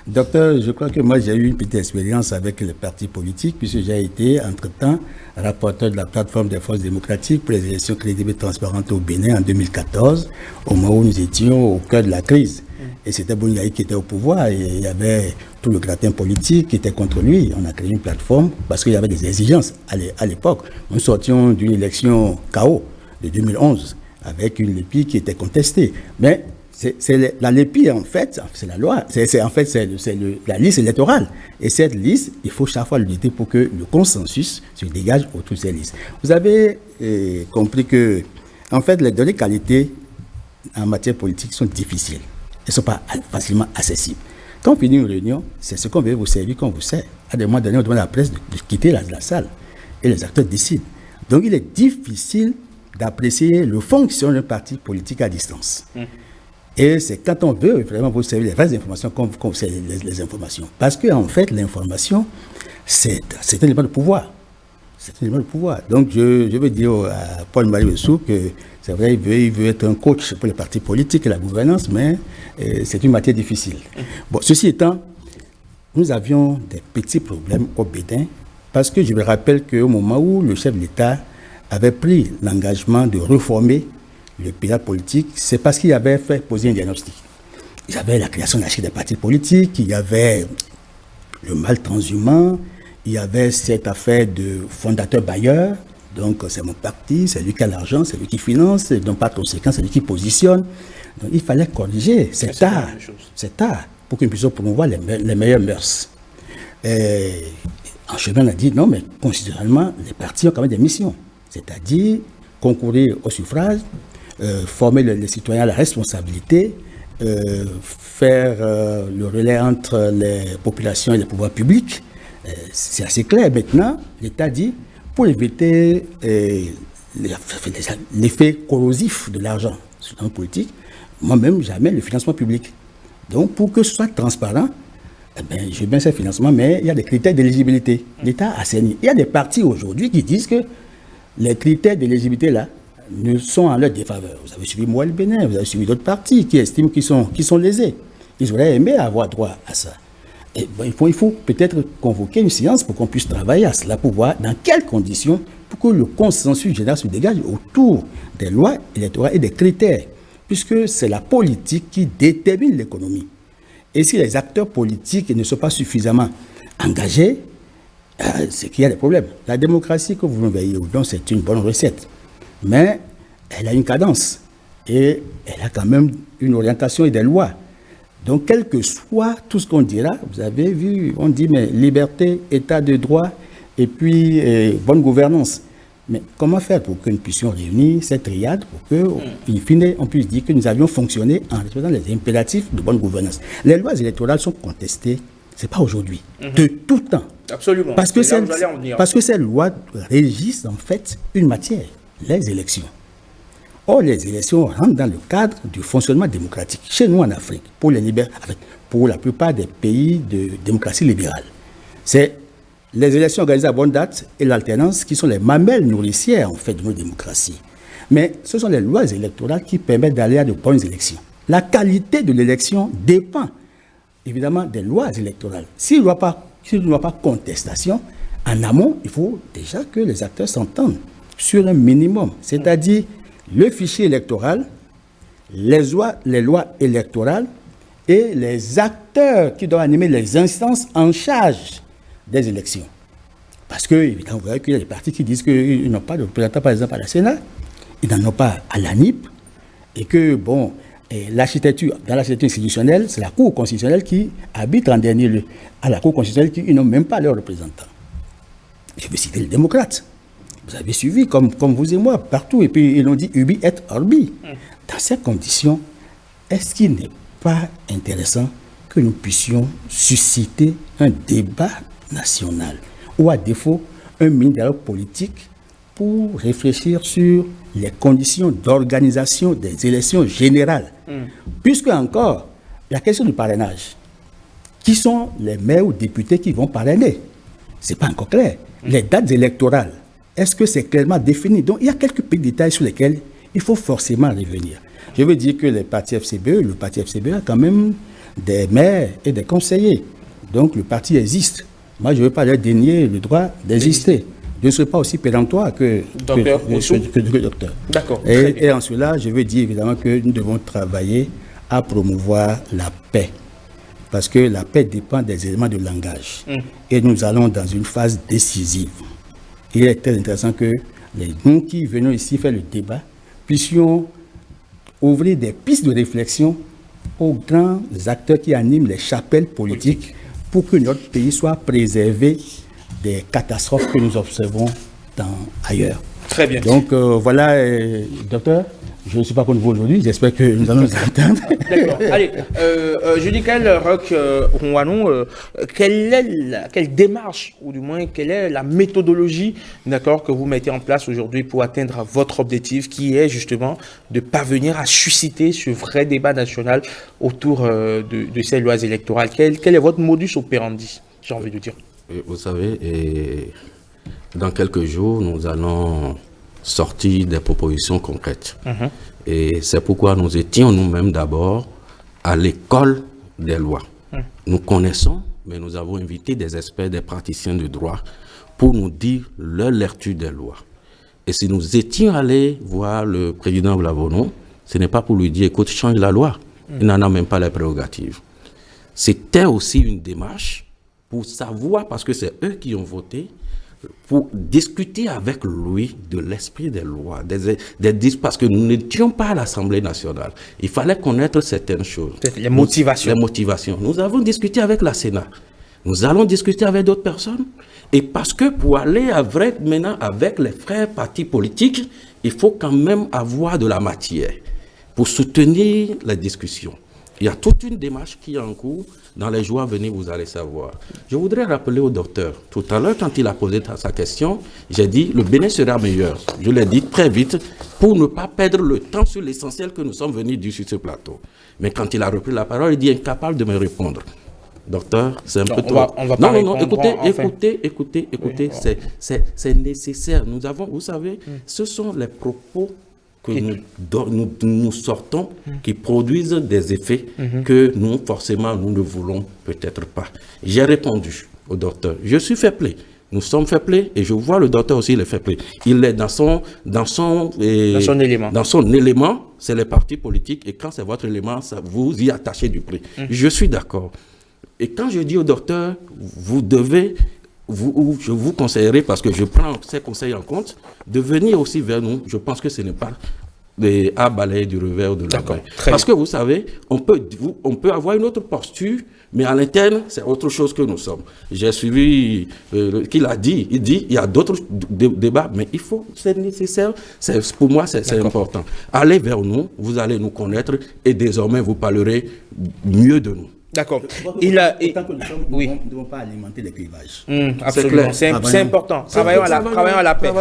Docteur, je crois que moi j'ai eu une petite expérience avec les partis politiques, puisque j'ai été, entre-temps, rapporteur de la plateforme des forces démocratiques pour les élections crédibles et transparentes au Bénin en 2014, au moment où nous étions au cœur de la crise. Et c'était Bouniaï qui était au pouvoir, et il y avait tout le gratin politique qui était contre lui. On a créé une plateforme parce qu'il y avait des exigences à l'époque. Nous sortions d'une élection chaos de 2011 avec une LEPI qui était contestée. Mais la LEPI, en fait, c'est la loi, c'est la liste électorale. Et cette liste, il faut chaque fois lutter pour que le consensus se dégage autour de ces listes. Vous avez compris que, en fait, les données qualité en matière politique sont difficiles. Elles ne sont pas facilement accessibles. Quand on finit une réunion, c'est ce qu'on veut vous servir qu'on vous sert. À des moments donnés, on demande à la presse de quitter la salle. Et les acteurs décident. Donc, il est difficile d'apprécier le fonctionnement d'un parti politique à distance. Et c'est quand on veut vraiment vous servir les vraies informations qu'on vous sert les informations. Parce qu'en fait, l'information, c'est un élément de pouvoir. C'est un élément de pouvoir. Donc, je veux dire à Paul-Marie Wessou que c'est vrai, il veut être un coach pour les partis politiques et la gouvernance, mais c'est une matière difficile. Bon, ceci étant, nous avions des petits problèmes au Bénin, parce que je me rappelle qu'au moment où le chef de l'État avait pris l'engagement de réformer le pilote politique, c'est parce qu'il avait fait poser un diagnostic. Il y avait la création des partis politiques, il y avait le mal transhumant, il y avait cette affaire de fondateur-bailleur. Donc, c'est mon parti, c'est lui qui a l'argent, c'est lui qui finance, donc par conséquent, c'est lui qui positionne. Donc, il fallait corriger. C'est tard. Pour que nous puissions promouvoir les meilleures mœurs. En chemin, on a dit non, mais considérablement, les partis ont quand même des missions. C'est-à-dire concourir au suffrage, former les citoyens à la responsabilité, faire le relais entre les populations et les pouvoirs publics. C'est assez clair. Maintenant, l'État dit, pour éviter l'effet corrosif de l'argent sur la politique, moi-même, j'amène le financement public. Donc, pour que ce soit transparent, je veux bien ce financement, mais il y a des critères d'éligibilité. L'État a assaini. Il y a des partis aujourd'hui qui disent que les critères d'éligibilité là ne sont en leur défaveur. Vous avez suivi Moël Bénin, vous avez suivi d'autres partis qui estiment qu'ils sont lésés. Ils auraient aimé avoir droit à ça. Et il faut peut-être convoquer une séance pour qu'on puisse travailler à cela, pour voir dans quelles conditions, pour que le consensus général se dégage autour des lois électorales et des critères, puisque c'est la politique qui détermine l'économie. Et si les acteurs politiques ne sont pas suffisamment engagés, c'est qu'il y a des problèmes. La démocratie, que vous me voyez, c'est une bonne recette. Mais elle a une cadence. Et elle a quand même une orientation et des lois. Donc, quel que soit tout ce qu'on dira, vous avez vu, on dit, mais liberté, état de droit, et puis bonne gouvernance. Mais comment faire pour que nous puissions réunir cette triade pour que, in fine, on puisse dire que nous avions fonctionné en respectant les impératifs de bonne gouvernance. Les lois électorales sont contestées, ce n'est pas aujourd'hui, de tout temps. Absolument. Parce que ces lois régissent en fait une matière, les élections. Or, les élections rentrent dans le cadre du fonctionnement démocratique. Chez nous en Afrique, pour la plupart des pays de démocratie libérale, c'est les élections organisées à bonne date et l'alternance qui sont les mamelles nourricières en fait de nos démocraties. Mais ce sont les lois électorales qui permettent d'aller à de bonnes élections. La qualité de l'élection dépend évidemment des lois électorales. S'il n'y a pas contestation, en amont, il faut déjà que les acteurs s'entendent sur un minimum, c'est-à-dire le fichier électoral, les lois électorales et les acteurs qui doivent animer les instances en charge des élections. Parce que, évidemment, vous voyez qu'il y a des partis qui disent qu'ils n'ont pas de représentants, par exemple, à la Sénat, ils n'en ont pas à l'ANIP, et que, bon, dans l'architecture institutionnelle, c'est la Cour constitutionnelle qui habite en dernier lieu. À la Cour constitutionnelle, ils n'ont même pas leurs représentants. Je vais citer les démocrates. Vous avez suivi, comme vous et moi, partout, et puis ils ont dit ubi et orbi. Dans ces conditions, est-ce qu'il n'est pas intéressant que nous puissions susciter un débat national, ou à défaut, un ministère politique pour réfléchir sur les conditions d'organisation des élections générales. Puisque encore, la question du parrainage, qui sont les maires ou députés qui vont parrainer? Ce n'est pas encore clair. Les dates électorales, est-ce que c'est clairement défini? Donc, il y a quelques petits détails sur lesquels il faut forcément revenir. Je veux dire que le parti FCBE a quand même des maires et des conseillers. Donc, le parti existe. Moi, je ne veux pas leur dénier le droit d'exister. Je ne serai pas aussi péremptoire que le docteur. D'accord. Et en cela, je veux dire évidemment que nous devons travailler à promouvoir la paix. Parce que la paix dépend des éléments de langage. Et nous allons dans une phase décisive. Il est très intéressant que nous qui venons ici faire le débat puissions ouvrir des pistes de réflexion aux grands acteurs qui animent les chapelles politiques pour que notre pays soit préservé des catastrophes que nous observons ailleurs. Très bien. Donc voilà, docteur, je ne suis pas contre vous aujourd'hui, j'espère que nous allons nous entendre. D'accord. Allez, Judicaël Roch Rouanou, quelle démarche, ou du moins quelle est la méthodologie, d'accord, que vous mettez en place aujourd'hui pour atteindre votre objectif, qui est justement de parvenir à susciter ce vrai débat national autour de ces lois électorales? Quel est votre modus operandi, j'ai envie de dire? Vous savez, dans quelques jours, nous allons sortir des propositions concrètes. Et c'est pourquoi nous étions nous-mêmes d'abord à l'école des lois. Nous connaissons, mais nous avons invité des experts, des praticiens de droit pour nous dire leur lecture des lois. Et si nous étions allés voir le président Blavono, ce n'est pas pour lui dire, écoute, change la loi. Il n'en a même pas les prérogatives. C'était aussi une démarche pour savoir, parce que c'est eux qui ont voté, pour discuter avec lui de l'esprit des lois, parce que nous n'étions pas à l'Assemblée nationale. Il fallait connaître certaines choses. Les motivations. Les motivations. Nous avons discuté avec la Sénat. Nous allons discuter avec d'autres personnes. Et parce que pour aller maintenant avec les frères partis politiques, il faut quand même avoir de la matière pour soutenir les discussions. Il y a toute une démarche qui est en cours. Dans les jours à venir, vous allez savoir. Je voudrais rappeler au docteur, tout à l'heure, quand il a posé sa question, j'ai dit, le Bénin sera meilleur. Je l'ai dit très vite, pour ne pas perdre le temps sur l'essentiel que nous sommes venus dire sur ce plateau. Mais quand il a repris la parole, il dit incapable de me répondre. Docteur, c'est un peu trop... Non, écoutez, oui, c'est nécessaire. Nous avons, vous savez, ce sont les propos que nous sortons qui produisent des effets que nous, forcément, nous ne voulons peut-être pas. J'ai répondu au docteur, je suis fair play. Nous sommes fair play et je vois le docteur aussi, il est fair play. Il est dans son élément. Dans son élément, c'est les partis politiques et quand c'est votre élément, ça, vous y attachez du prix. Je suis d'accord. Et quand je dis au docteur, vous devez... je vous conseillerais, parce que je prends ces conseils en compte, de venir aussi vers nous. Je pense que ce n'est pas à balayer du revers de la main. Parce que vous savez, on peut avoir une autre posture, mais à l'interne, c'est autre chose que nous sommes. J'ai suivi qu'il a dit, il y a d'autres débats, mais il faut, c'est nécessaire, pour moi, c'est important. Allez vers nous, vous allez nous connaître et désormais, vous parlerez mieux de nous. D'accord. Tant que nous ne devons pas alimenter les clivages. Absolument. C'est important. Travaillons à la paix.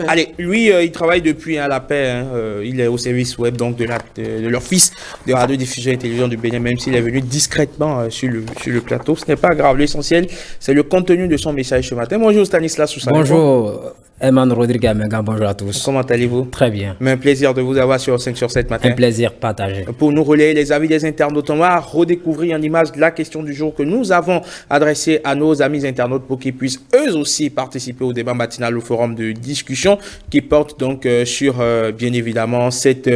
Allez, lui, il travaille depuis à la paix. Il est au service web donc de l'Office de radiodiffusion et télévision du Bénin, même s'il est venu discrètement sur le plateau. Ce n'est pas grave. L'essentiel, c'est le contenu de son message ce matin. Bonjour Stanislas Soussane. Bonjour. Eman Rodrigue Amenga, bonjour à tous. Comment allez-vous? Très bien. Mais un plaisir de vous avoir sur 5 sur 7 matin. Un plaisir partagé. Pour nous relayer les avis des internautes, on va redécouvrir en images la question du jour que nous avons adressée à nos amis internautes pour qu'ils puissent eux aussi participer au débat matinal, au forum de discussion qui porte donc sur bien évidemment cette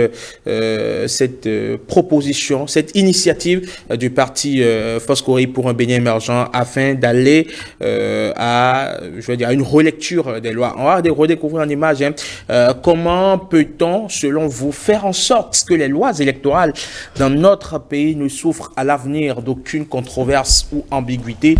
proposition, cette initiative du parti Foscori pour un Bénin émergent afin d'aller à une relecture des lois. On va redécouvrir en image comment peut-on, selon vous, faire en sorte que les lois électorales dans notre pays ne souffrent à l'avenir d'aucune controverse ou ambiguïté.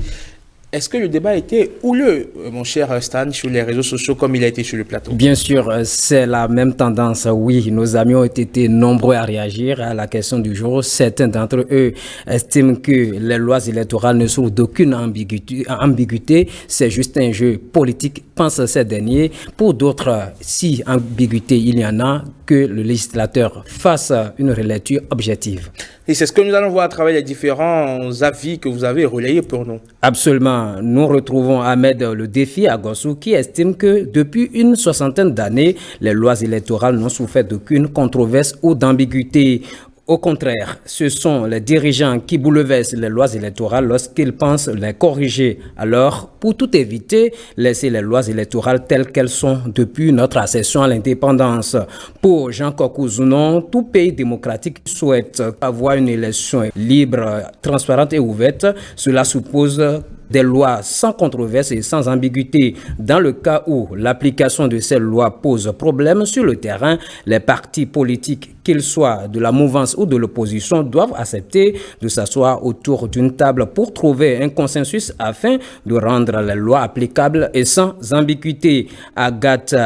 Est-ce que le débat était houleux, mon cher Stan, sur les réseaux sociaux comme il a été sur le plateau? Bien sûr, c'est la même tendance. Oui, nos amis ont été nombreux à réagir à la question du jour. Certains d'entre eux estiment que les lois électorales ne souffrent d'aucune ambiguïté. C'est juste un jeu politique, pensent ces derniers. Pour d'autres, si ambiguïté il y en a, que le législateur fasse une relecture objective. Et c'est ce que nous allons voir à travers les différents avis que vous avez relayés pour nous. Absolument. Nous retrouvons Ahmed Le Défi à Gossou qui estime que depuis une soixantaine d'années, les lois électorales n'ont souffert d'aucune controverse ou d'ambiguïté. Au contraire, ce sont les dirigeants qui bouleversent les lois électorales lorsqu'ils pensent les corriger. Alors, pour tout éviter, laissez les lois électorales telles qu'elles sont depuis notre accession à l'indépendance. Pour Jean Kokouzounon, tout pays démocratique souhaite avoir une élection libre, transparente et ouverte. Cela suppose des lois sans controverse et sans ambiguïté. Dans le cas où l'application de ces lois pose problème sur le terrain, les partis politiques, qu'ils soient de la mouvance ou de l'opposition, doivent accepter de s'asseoir autour d'une table pour trouver un consensus afin de rendre les lois applicables et sans ambiguïté. Agathe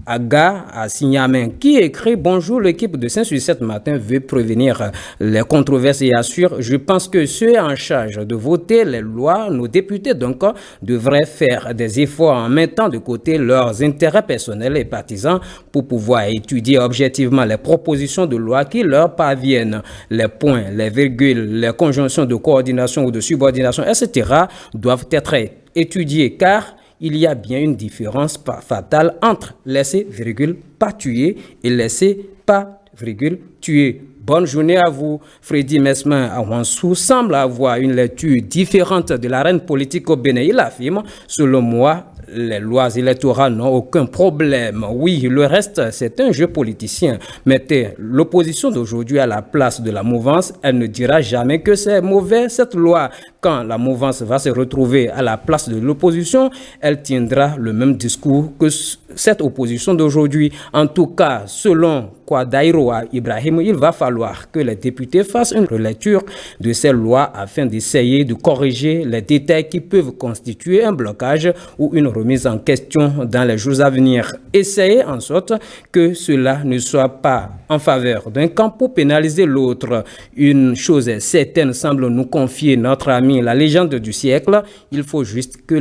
Aga à Signamen qui écrit « Bonjour, l'équipe de 5-7 matin veut prévenir les controverses et assure « Je pense que ceux en charge de voter les lois, nos députés donc, devraient faire des efforts en mettant de côté leurs intérêts personnels et partisans pour pouvoir étudier objectivement les propositions de loi qui leur parviennent. Les points, les virgules, les conjonctions de coordination ou de subordination, etc. doivent être étudiés car il y a bien une différence fatale entre laisser, virgule, pas tuer et laisser, pas, virgule, tuer. Bonne journée à vous. Freddy Mesmin Awansou semble avoir une lecture différente de l'arène politique au Bénin. Il affirme, selon moi, les lois électorales n'ont aucun problème. Oui, le reste, c'est un jeu politicien. Mettez l'opposition d'aujourd'hui à la place de la mouvance, elle ne dira jamais que c'est mauvais cette loi. quand la mouvance va se retrouver à la place de l'opposition, elle tiendra le même discours que cette opposition d'aujourd'hui. En tout cas, selon Kwadairo Ibrahim, il va falloir que les députés fassent une relecture de ces lois afin d'essayer de corriger les détails qui peuvent constituer un blocage ou une remise en question dans les jours à venir. Essayer en sorte que cela ne soit pas en faveur d'un camp pour pénaliser l'autre. Une chose est certaine, semble nous confier notre ami la légende du siècle. Il faut juste que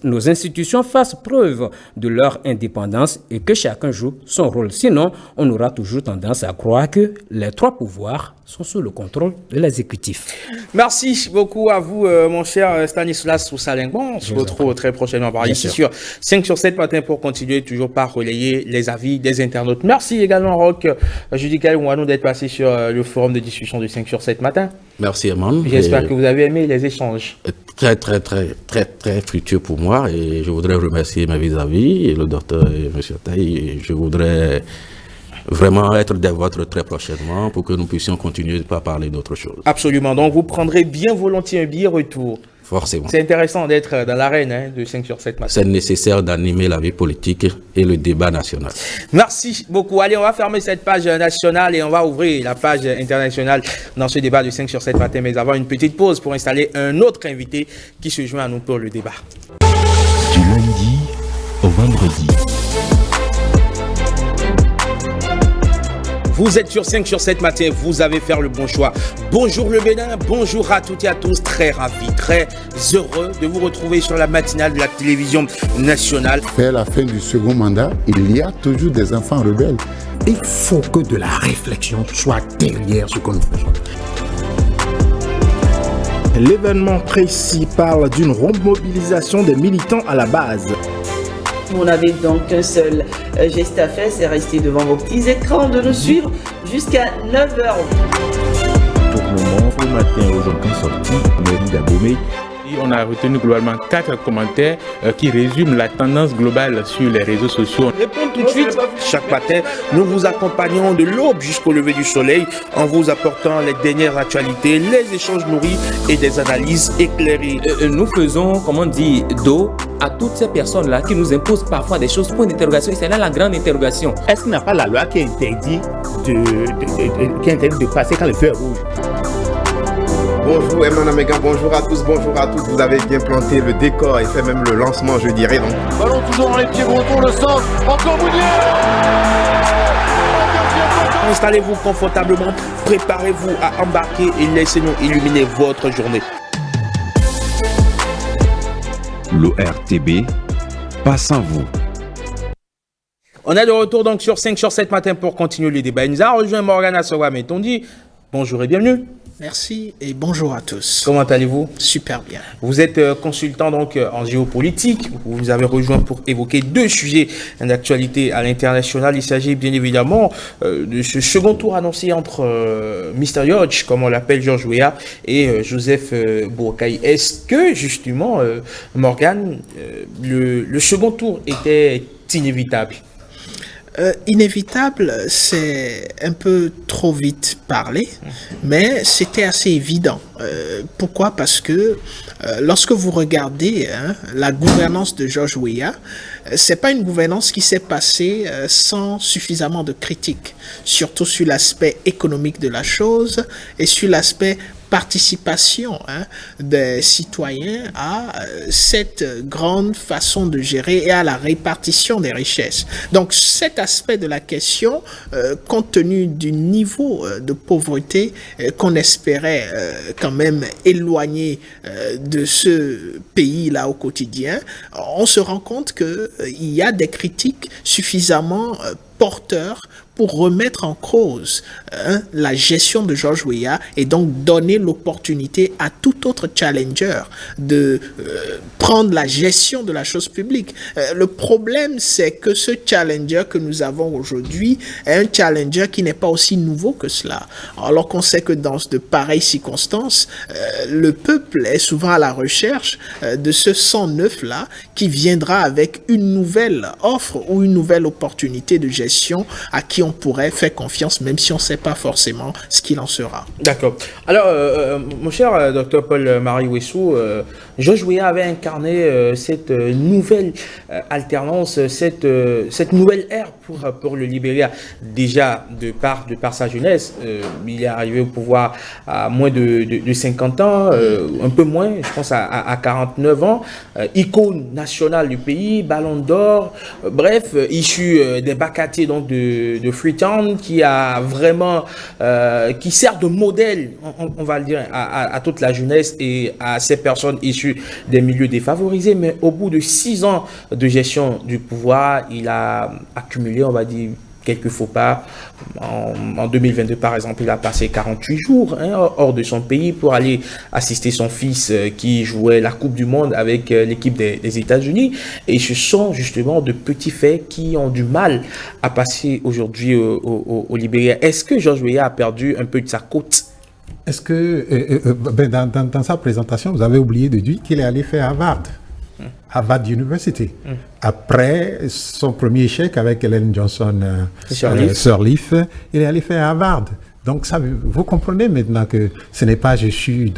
nos institutions fassent preuve de leur indépendance et que chacun joue son rôle. Sinon, on aura toujours tendance à croire que les trois pouvoirs sont sous le contrôle de l'exécutif. Merci beaucoup à vous, mon cher Stanislas Soussalingbon. On se retrouve très prochainement par ici sur 5 sur 7 matin pour continuer toujours par relayer les avis des internautes. Merci également, Roch Judicaël Ouanou, d'être passé sur le forum de discussion de 5 sur 7 matin. Merci, Eman. J'espère que vous avez aimé les échanges. Très fructueux pour moi et je voudrais remercier mes vis-à-vis, le docteur et M. Taï. Et je voudrais vraiment être des vôtres très prochainement pour que nous puissions continuer de pas parler d'autre chose. Absolument. Donc, vous prendrez bien volontiers un billet retour. Forcément. C'est intéressant d'être dans l'arène de 5 sur 7 matin. C'est nécessaire d'animer la vie politique et le débat national. Merci beaucoup. Allez, on va fermer cette page nationale et on va ouvrir la page internationale dans ce débat de 5 sur 7 matin. Mais avant une petite pause pour installer un autre invité qui se joint à nous pour le débat. Du lundi au vendredi. Vous êtes sur 5 sur 7 matin, vous avez fait le bon choix. Bonjour le Bénin, bonjour à toutes et à tous. Très ravi, très heureux de vous retrouver sur la matinale de la télévision nationale. Vers la fin du second mandat, il y a toujours des enfants rebelles. Il faut que de la réflexion soit derrière ce que nous faisons. L'événement précis parle d'une remobilisation des militants à la base. Vous n'avez donc qu'un seul geste à faire, c'est rester devant vos petits écrans, de nous suivre jusqu'à 9h. Tournement au matin aujourd'hui sorti, mairie d'Abomey. On a retenu globalement 4 commentaires qui résument la tendance globale sur les réseaux sociaux. Répondez tout de suite. Chaque matin, nous vous accompagnons de l'aube jusqu'au lever du soleil en vous apportant les dernières actualités, les échanges nourris et des analyses éclairées. Nous faisons, comment dire, dos à toutes ces personnes-là qui nous imposent parfois des choses, point d'interrogation, et c'est là la grande interrogation. Est-ce qu'il n'y a pas la loi qui interdit de passer quand le feu est rouge? Bonjour Emmanuel Megan, bonjour à tous, bonjour à toutes. Vous avez bien planté le décor et fait même le lancement, je dirais. Donc. Ballon toujours dans les pieds bretons, le centre, encore Mounier. Installez-vous confortablement, préparez-vous à embarquer et laissez-nous illuminer votre journée. L'ORTB passe à vous. On est de retour donc sur 5 sur 7 matin pour continuer le débat. Il nous a rejoint Morgan Assouame. On dit bonjour et bienvenue. Merci et bonjour à tous. Comment allez-vous? Super bien. Vous êtes consultant donc en géopolitique. Vous nous avez rejoint pour évoquer 2 sujets d'actualité à l'international. Il s'agit bien évidemment de ce second tour annoncé entre Mr. Yodge, comme on l'appelle, George Weah, et Joseph Boakai. Est-ce que justement, Morgan, le second tour était inévitable? Inévitable, c'est un peu trop vite parlé, mais c'était assez évident. Pourquoi? Parce que lorsque vous regardez la gouvernance de George Weah, c'est pas une gouvernance qui s'est passée sans suffisamment de critiques, surtout sur l'aspect économique de la chose et sur l'aspect participation des citoyens à cette grande façon de gérer et à la répartition des richesses. Donc cet aspect de la question, compte tenu du niveau de pauvreté qu'on espérait quand même éloigner de ce pays-là au quotidien, on se rend compte qu'il y a des critiques suffisamment porteurs pour remettre en cause la gestion de George Weah et donc donner l'opportunité à tout autre challenger de prendre la gestion de la chose publique. Le problème, c'est que ce challenger que nous avons aujourd'hui est un challenger qui n'est pas aussi nouveau que cela. Alors qu'on sait que dans de pareilles circonstances, le peuple est souvent à la recherche de ce sang neuf-là qui viendra avec une nouvelle offre ou une nouvelle opportunité de gestion gestion à qui on pourrait faire confiance, même si on ne sait pas forcément ce qu'il en sera. D'accord. Alors, mon cher docteur Paul-Marie Ouessou, Georges Weah avait incarné cette nouvelle alternance, cette nouvelle ère pour le Libéria. Déjà, de par sa jeunesse, il est arrivé au pouvoir à moins de 50 ans, un peu moins, je pense à 49 ans, icône nationale du pays, ballon d'or, bref, issu des Bakatiers donc de Freetown, qui a vraiment, qui sert de modèle, on va le dire, à toute la jeunesse et à ces personnes issues des milieux défavorisés. Mais au bout de 6 ans de gestion du pouvoir, il a accumulé, on va dire, quelques faux pas. En 2022, par exemple, il a passé 48 jours hors de son pays pour aller assister son fils qui jouait la Coupe du Monde avec l'équipe des États-Unis. Et ce sont justement de petits faits qui ont du mal à passer aujourd'hui au Libéria. Est-ce que Georges Weah a perdu un peu de sa cote? Est-ce que, dans sa présentation, vous avez oublié de dire qu'il est allé faire Harvard University. Après son premier échec avec Ellen Johnson Sirleaf, il est allé faire Harvard. Donc ça, vous comprenez maintenant que ce n'est pas je suis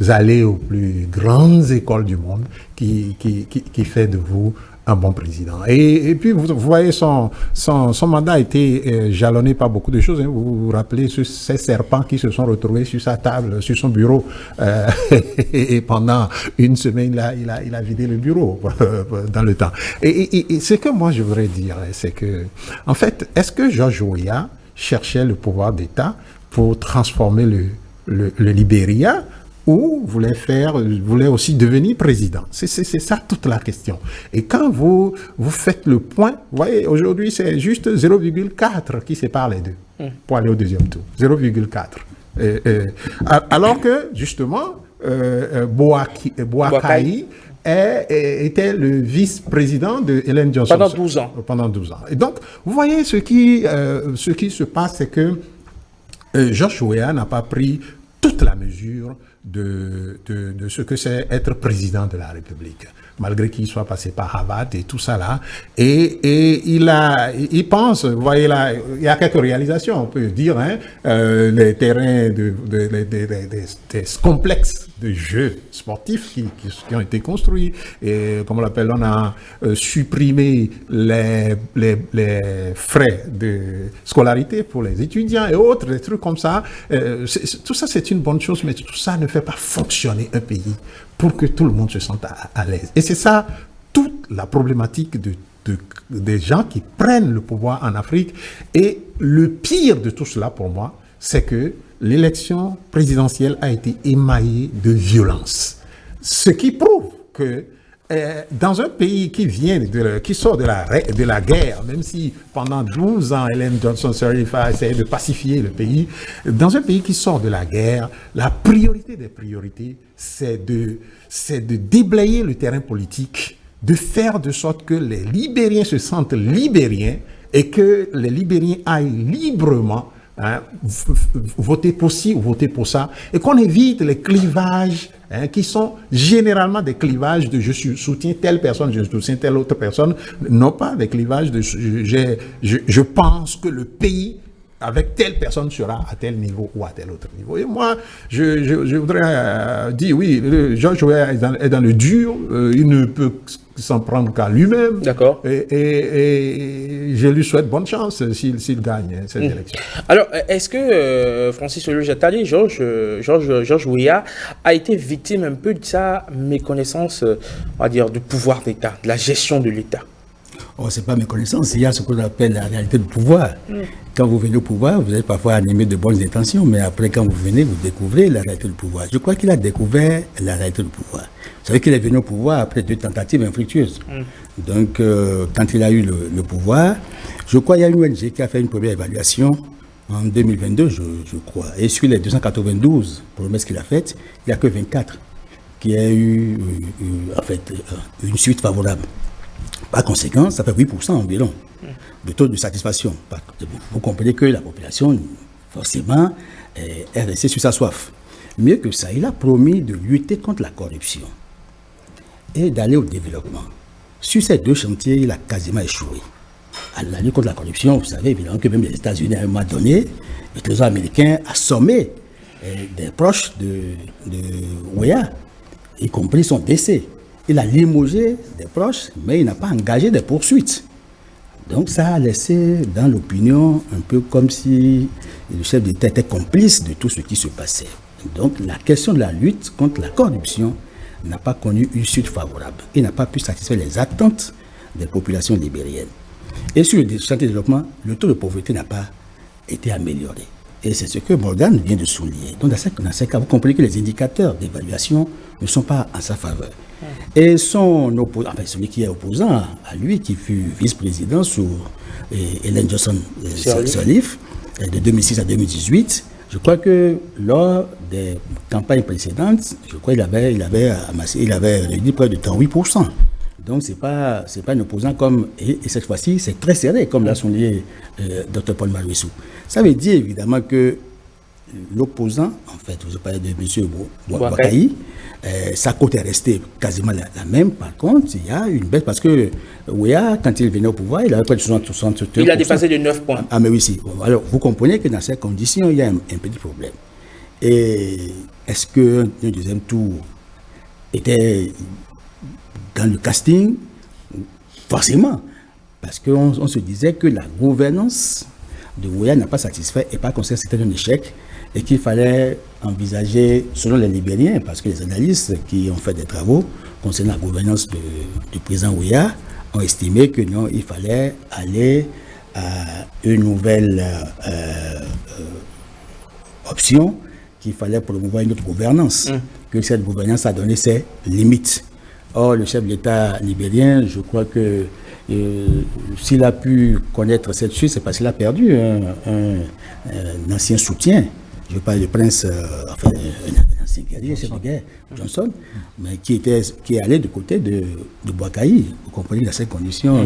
allé aux plus grandes écoles du monde qui fait de vous un bon président. Et puis, vous voyez, son mandat a été jalonné par beaucoup de choses. Vous vous rappelez ces serpents qui se sont retrouvés sur sa table, sur son bureau. Et pendant une semaine, il a vidé le bureau dans le temps. Et ce que moi, je voudrais dire, c'est que, en fait, est-ce que Georges Weah cherchait le pouvoir d'État pour transformer le Libéria, ou voulait aussi devenir président? C'est ça toute la question. Et quand vous faites le point, vous voyez, aujourd'hui, c'est juste 0,4 qui sépare les deux pour aller au deuxième tour. 0,4. Alors que, justement, Boakai était le vice-président de Ellen Johnson. Pendant 12 ans. Pendant 12 ans. Et donc, vous voyez, ce qui se passe, c'est que Georges Weah n'a pas pris toute la mesure de ce que c'est être président de la République, malgré qu'il soit passé par Harvard et tout ça là. Et il pense, vous voyez là, il y a quelques réalisations, on peut dire, les terrains des complexes de jeux sportifs qui ont été construits, et comme on l'appelle, on a supprimé les frais de scolarité pour les étudiants et autres, des trucs comme ça. Tout ça, c'est une bonne chose, mais tout ça ne fait pas fonctionner un pays pour que tout le monde se sente à l'aise. Et c'est ça toute la problématique des gens qui prennent le pouvoir en Afrique. Et le pire de tout cela pour moi, c'est que l'élection présidentielle a été émaillée de violence. Ce qui prouve que dans un pays qui sort de la guerre, même si pendant 12 ans, Ellen Johnson Sirleaf a essayé de pacifier le pays, dans un pays qui sort de la guerre, la priorité des priorités, c'est de déblayer le terrain politique, de faire de sorte que les Libériens se sentent libériens et que les Libériens aillent librement voter pour ci ou voter pour ça, et qu'on évite les clivages qui sont généralement des clivages de je soutiens telle personne, je soutiens telle autre personne, non pas des clivages de je pense que le pays avec telle personne sera à tel niveau ou à tel autre niveau. Et moi, je voudrais dire, oui, Georges Weah est dans le dur, il ne peut s'en prendre qu'à lui-même. D'accord. Et je lui souhaite bonne chance s'il gagne cette élection. Alors, est-ce que Francis Ologiatali, Georges Weah a été victime un peu de sa méconnaissance, on va dire, du pouvoir d'État, de la gestion de l'État? Oh, c'est pas méconnaissance, il y a ce qu'on appelle la réalité du pouvoir. Quand vous venez au pouvoir, vous êtes parfois animé de bonnes intentions, mais après, quand vous venez, vous découvrez la réalité du pouvoir. Je crois qu'il a découvert la réalité du pouvoir. Vous savez qu'il est venu au pouvoir après 2 tentatives infructueuses. Donc, quand il a eu le pouvoir, je crois qu'il y a une ONG qui a fait une première évaluation en 2022, je crois. Et sur les 292 promesses qu'il a faites, il n'y a que 24 qui a eu, en fait, une suite favorable. Par conséquent, ça fait 8% environ de taux de satisfaction. Vous comprenez que la population, forcément, est restée sur sa soif. Mieux que ça, il a promis de lutter contre la corruption et d'aller au développement. Sur ces 2 chantiers, il a quasiment échoué. à la lutte contre la corruption. Vous savez évidemment que même les États-Unis, à un moment donné, le Trésor américain a sommé des proches de Weah, y compris son décès. Il a limogé des proches, mais il n'a pas engagé des poursuites. Donc ça a laissé dans l'opinion un peu comme si le chef d'État était complice de tout ce qui se passait. Donc la question de la lutte contre la corruption n'a pas connu une suite favorable. Il n'a pas pu satisfaire les attentes des populations libériennes. Et sur le chantier de développement, le taux de pauvreté n'a pas été amélioré. Et c'est ce que Morgan vient de souligner. Donc dans ce cas, vous comprenez que les indicateurs d'évaluation ne sont pas en sa faveur. Et son opposant, enfin celui qui est opposant à lui, qui fut vice-président sous Ellen Johnson Sirleaf, de 2006 à 2018, je crois que lors des campagnes précédentes, je crois qu'il avait réuni près de 38%. Donc c'est pas un opposant comme, et cette fois-ci, c'est très serré, comme l'a souligné Dr Paul Maluessou. Ça veut dire évidemment que l'opposant, en fait, je parlais de M. Boakai, sa cote est restée quasiment la même. Par contre, il y a une baisse parce que Weah, quand il venait au pouvoir, il avait près de 60%. Il a dépassé de 9 points. Ah, mais oui, si. Alors, vous comprenez que dans ces conditions, il y a un petit problème. Et est-ce qu'un deuxième tour était dans le casting? Forcément. Parce qu'on se disait que la gouvernance de Weah n'a pas satisfait et par conséquent c'était un échec et qu'il fallait envisager, selon les Libériens, parce que les analystes qui ont fait des travaux concernant la gouvernance du président Weah ont estimé que non, il fallait aller à une nouvelle option, qu'il fallait promouvoir une autre gouvernance, que cette gouvernance a donné ses limites. Or, le chef de l'État libérien, je crois que s'il a pu connaître cette chute, c'est parce qu'il a perdu un ancien soutien. Je parle du prince, un ancien guerrier, chef de guerre, Johnson, mais qui est allé du côté de Boakai. Vous comprenez, dans ces conditions,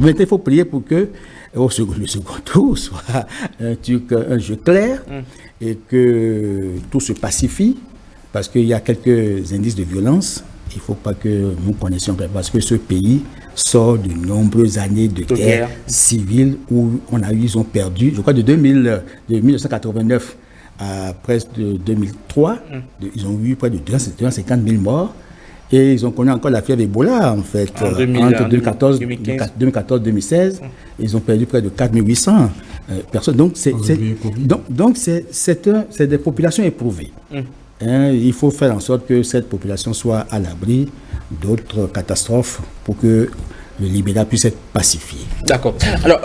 mais il faut prier pour que le second tour soit un jeu clair et que tout se pacifie, parce qu'il y a quelques indices de violence. Il ne faut pas que nous connaissions, parce que ce pays sort de nombreuses années de guerre civile où ils ont perdu, je crois de 1989 à presque 2003, ils ont eu près de 250 000 morts et ils ont connu encore la fièvre Ebola en fait. Entre 2014-2016, ils ont perdu près de 4800 personnes. Donc c'est des populations éprouvées. Il faut faire en sorte que cette population soit à l'abri d'autres catastrophes pour que le Libéria puisse être pacifié. D'accord. Alors,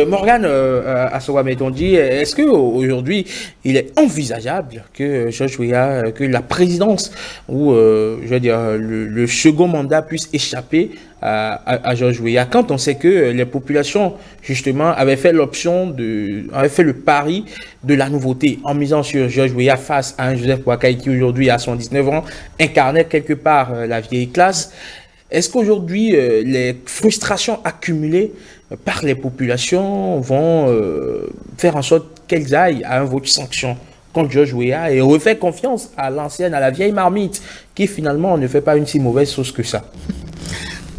Morgan Assowa-Metondi, est-ce qu'aujourd'hui, il est envisageable que George Weah, que la présidence ou, je veux dire, le second mandat puisse échapper à George Weah, quand on sait que les populations, justement, avaient fait le pari de la nouveauté en misant sur George Weah face à un Joseph Boakai qui, aujourd'hui, à 79 ans, incarnait quelque part la vieille classe? Est-ce qu'aujourd'hui, les frustrations accumulées par les populations vont faire en sorte qu'elles aillent à un vote sanction contre George Weah et refaire confiance à l'ancienne, à la vieille marmite, qui finalement ne fait pas une si mauvaise chose que ça?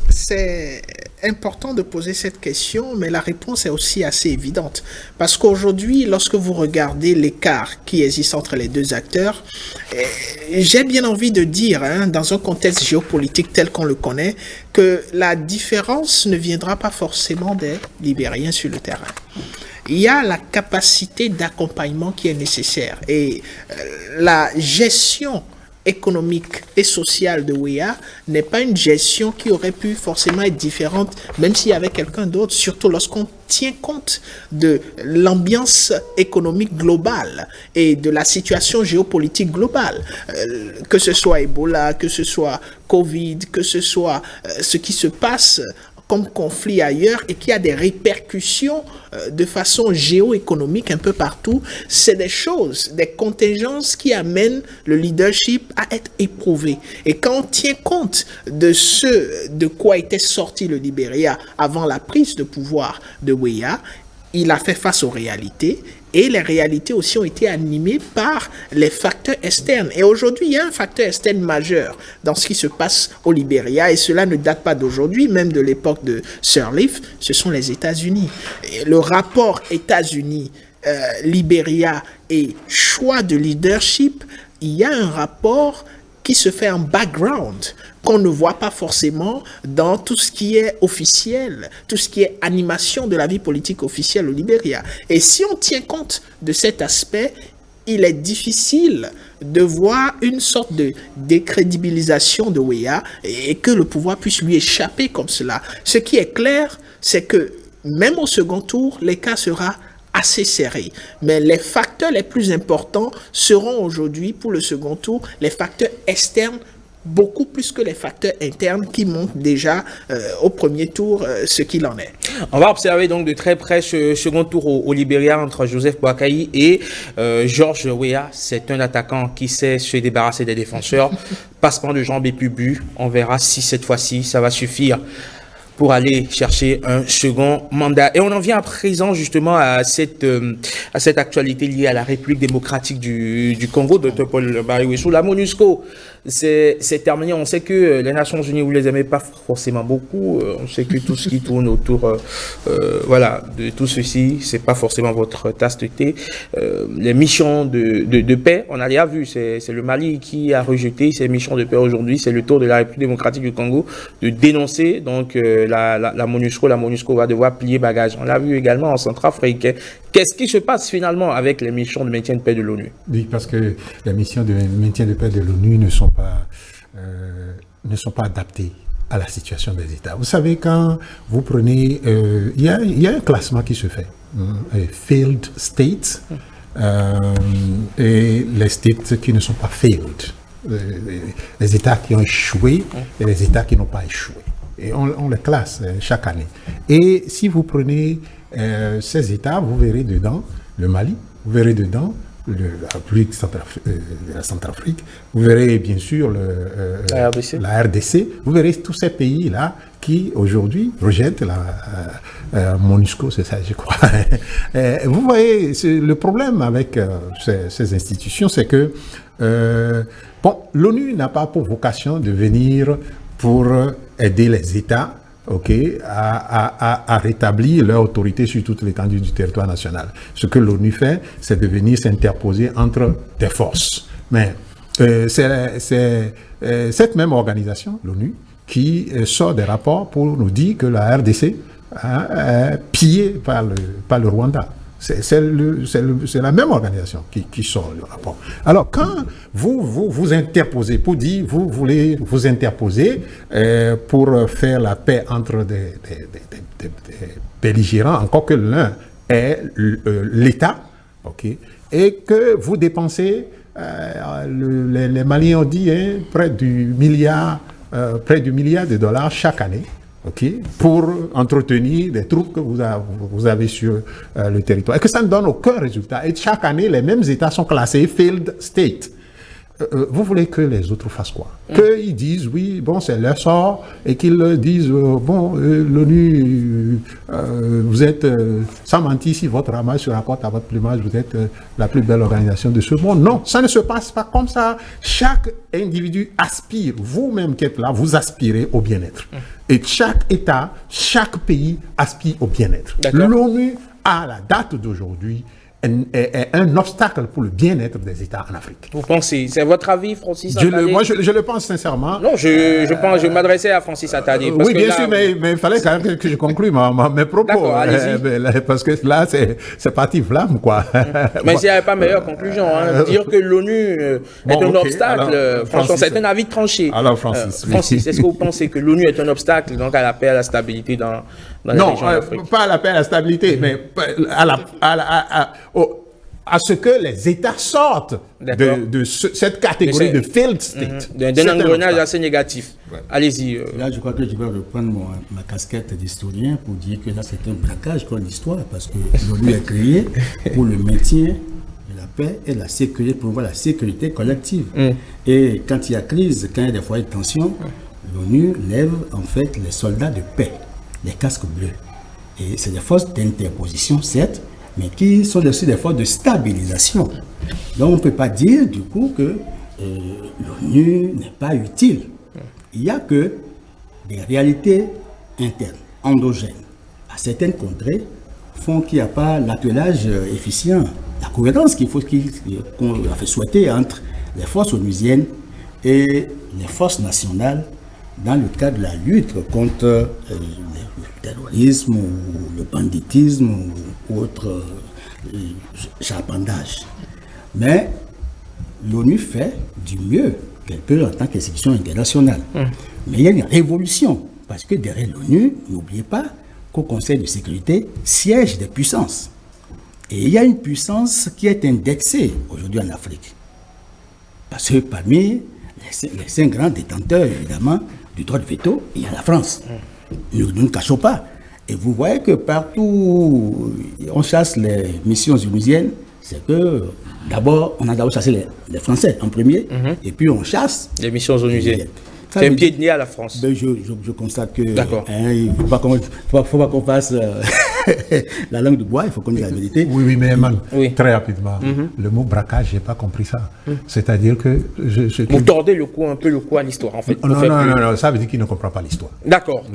C'est important de poser cette question, mais la réponse est aussi assez évidente. Parce qu'aujourd'hui, lorsque vous regardez l'écart qui existe entre les deux acteurs, j'ai bien envie de dire, dans un contexte géopolitique tel qu'on le connaît, que la différence ne viendra pas forcément des Libériens sur le terrain. Il y a la capacité d'accompagnement qui est nécessaire et la gestion économique et sociale de Weah n'est pas une gestion qui aurait pu forcément être différente, même s'il y avait quelqu'un d'autre, surtout lorsqu'on tient compte de l'ambiance économique globale et de la situation géopolitique globale, que ce soit Ebola, que ce soit Covid, que ce soit ce qui se passe comme conflit ailleurs et qui a des répercussions de façon géoéconomique un peu partout, c'est des choses, des contingences qui amènent le leadership à être éprouvé. Et quand on tient compte de ce de quoi était sorti le Libéria avant la prise de pouvoir de Weah, il a fait face aux réalités et les réalités aussi ont été animées par les facteurs externes. Et aujourd'hui, il y a un facteur externe majeur dans ce qui se passe au Libéria, et cela ne date pas d'aujourd'hui, même de l'époque de Sirleaf, ce sont les États-Unis. Et le rapport États-Unis, Libéria et choix de leadership, il y a un rapport qui se fait en background, qu'on ne voit pas forcément dans tout ce qui est officiel, tout ce qui est animation de la vie politique officielle au Libéria. Et si on tient compte de cet aspect, il est difficile de voir une sorte de décrédibilisation de Weah et que le pouvoir puisse lui échapper comme cela. Ce qui est clair, c'est que même au second tour, l'écart sera assez serré. Mais les facteurs les plus importants seront aujourd'hui, pour le second tour, les facteurs externes, beaucoup plus que les facteurs internes qui montrent déjà au premier tour ce qu'il en est. On va observer donc de très près ce second tour au Libéria entre Joseph Boakai et George Weah. C'est un attaquant qui sait se débarrasser des défenseurs. Passement de jambes et puis but. On verra si cette fois-ci ça va suffire pour aller chercher un second mandat. Et on en vient à présent justement à cette actualité liée à la République démocratique du Congo. Dr Paul Bariwesou, la MONUSCO, c'est terminé. On sait que les Nations Unies, vous les aimez pas forcément beaucoup. On sait que tout ce qui tourne autour voilà, de tout ceci, c'est pas forcément votre tasse de thé. Les missions de paix, on a déjà vu, c'est le Mali qui a rejeté ces missions de paix aujourd'hui. C'est le tour de la République démocratique du Congo de dénoncer donc la MONUSCO. La MONUSCO va devoir plier bagage. On l'a vu également en Centrafrique. Qu'est-ce qui se passe finalement avec les missions de maintien de paix de l'ONU? Oui, parce que les missions de maintien de paix de l'ONU ne sont pas adaptées à la situation des États. Vous savez, quand vous prenez... il y a un classement qui se fait. Failed states et les states qui ne sont pas failed. Les États qui ont échoué et les États qui n'ont pas échoué. Et on les classe chaque année. Et si vous prenez ces États, vous verrez dedans le Mali, vous verrez dedans la République de la Centrafrique, vous verrez bien sûr la RDC, vous verrez tous ces pays-là qui aujourd'hui rejettent la MONUSCO, c'est ça je crois. Vous voyez, le problème avec ces institutions, c'est que l'ONU n'a pas pour vocation de venir pour aider les États à rétablir leur autorité sur toute l'étendue du territoire national. Ce que l'ONU fait, c'est de venir s'interposer entre des forces. Mais c'est cette même organisation, l'ONU, qui sort des rapports pour nous dire que la RDC est pillée par le Rwanda. C'est la même organisation qui sort le rapport. Alors, quand vous interposez, pour dire, vous voulez vous interposer pour faire la paix entre des belligérants, encore que l'un est l'État, et que vous dépensez, les Maliens ont dit, près du milliard de dollars chaque année, pour entretenir des troupes que vous avez sur le territoire. Et que ça ne donne aucun résultat. Et chaque année, les mêmes États sont classés failed state. Vous voulez que les autres fassent quoi? Qu'ils disent, oui, bon, c'est leur sort, et qu'ils disent, l'ONU, vous êtes, sans mentir, si votre ramage se rapporte à votre plumage, vous êtes la plus belle organisation de ce monde. Non, ça ne se passe pas comme ça. Chaque individu aspire, vous-même qui êtes là, vous aspirez au bien-être. Et chaque État, chaque pays aspire au bien-être. L'ONU, à la date d'aujourd'hui, est un obstacle pour le bien-être des États en Afrique. Vous pensez, c'est votre avis, Francis Attali? Moi, je le pense sincèrement. Non, je m'adressais à Francis Attali. Oui, bien sûr, mais il fallait quand même que je conclue mes propos. D'accord, allez-y. Parce que là, c'est parti flamme, quoi. Mais s'il n'y avait pas meilleure conclusion, dire que l'ONU est un obstacle, alors, franchement, c'est un avis tranché. Alors, Francis. Francis, est-ce que vous pensez que l'ONU est un obstacle donc, à la paix, à la stabilité dans la région d'Afrique? Non, pas à la paix, à la stabilité, mais à ce que les États sortent de cette catégorie de failed state. D'un engrenage assez négatif. Ouais. Allez-y. Là, je crois que je vais reprendre ma casquette d'historien pour dire que là, c'est un braquage contre l'histoire, parce que l'ONU est créé pour le maintien de la paix et la sécurité, pour voir la sécurité collective. Et quand il y a crise, quand il y a des foyers de tension, l'ONU lève en fait les soldats de paix, les casques bleus. Et c'est des forces d'interposition, certes, mais qui sont aussi des forces de stabilisation. Donc on ne peut pas dire du coup que l'ONU n'est pas utile. Il n'y a que des réalités internes, endogènes, à certaines contrées, font qu'il n'y a pas l'attelage efficient, la cohérence qu'on a fait souhaiter entre les forces onusiennes et les forces nationales dans le cadre de la lutte contre le terrorisme ou le banditisme ou autre charbandage. Mais l'ONU fait du mieux qu'elle peut en tant qu'institution internationale. Mais il y a une révolution, parce que derrière l'ONU, n'oubliez pas qu'au Conseil de sécurité siègent des puissances. Et il y a une puissance qui est indexée aujourd'hui en Afrique. Parce que parmi les 5 grands détenteurs, évidemment, du droit de veto, il y a la France. Nous ne cachons pas. Et vous voyez que partout où on chasse les missions onusiennes, c'est que d'abord, on a d'abord chassé les Français en premier, et puis on chasse les missions onusiennes. C'est un pied de nez à la France. Ben je constate que d'accord. Il ne faut pas qu'on fasse la langue de bois, il faut qu'on dise la vérité. Oui, mais Eman, très rapidement, le mot braquage, je n'ai pas compris ça. C'est-à-dire que... Vous tordez un peu le cou à l'histoire, en fait. Non, ça veut dire qu'il ne comprend pas l'histoire. D'accord.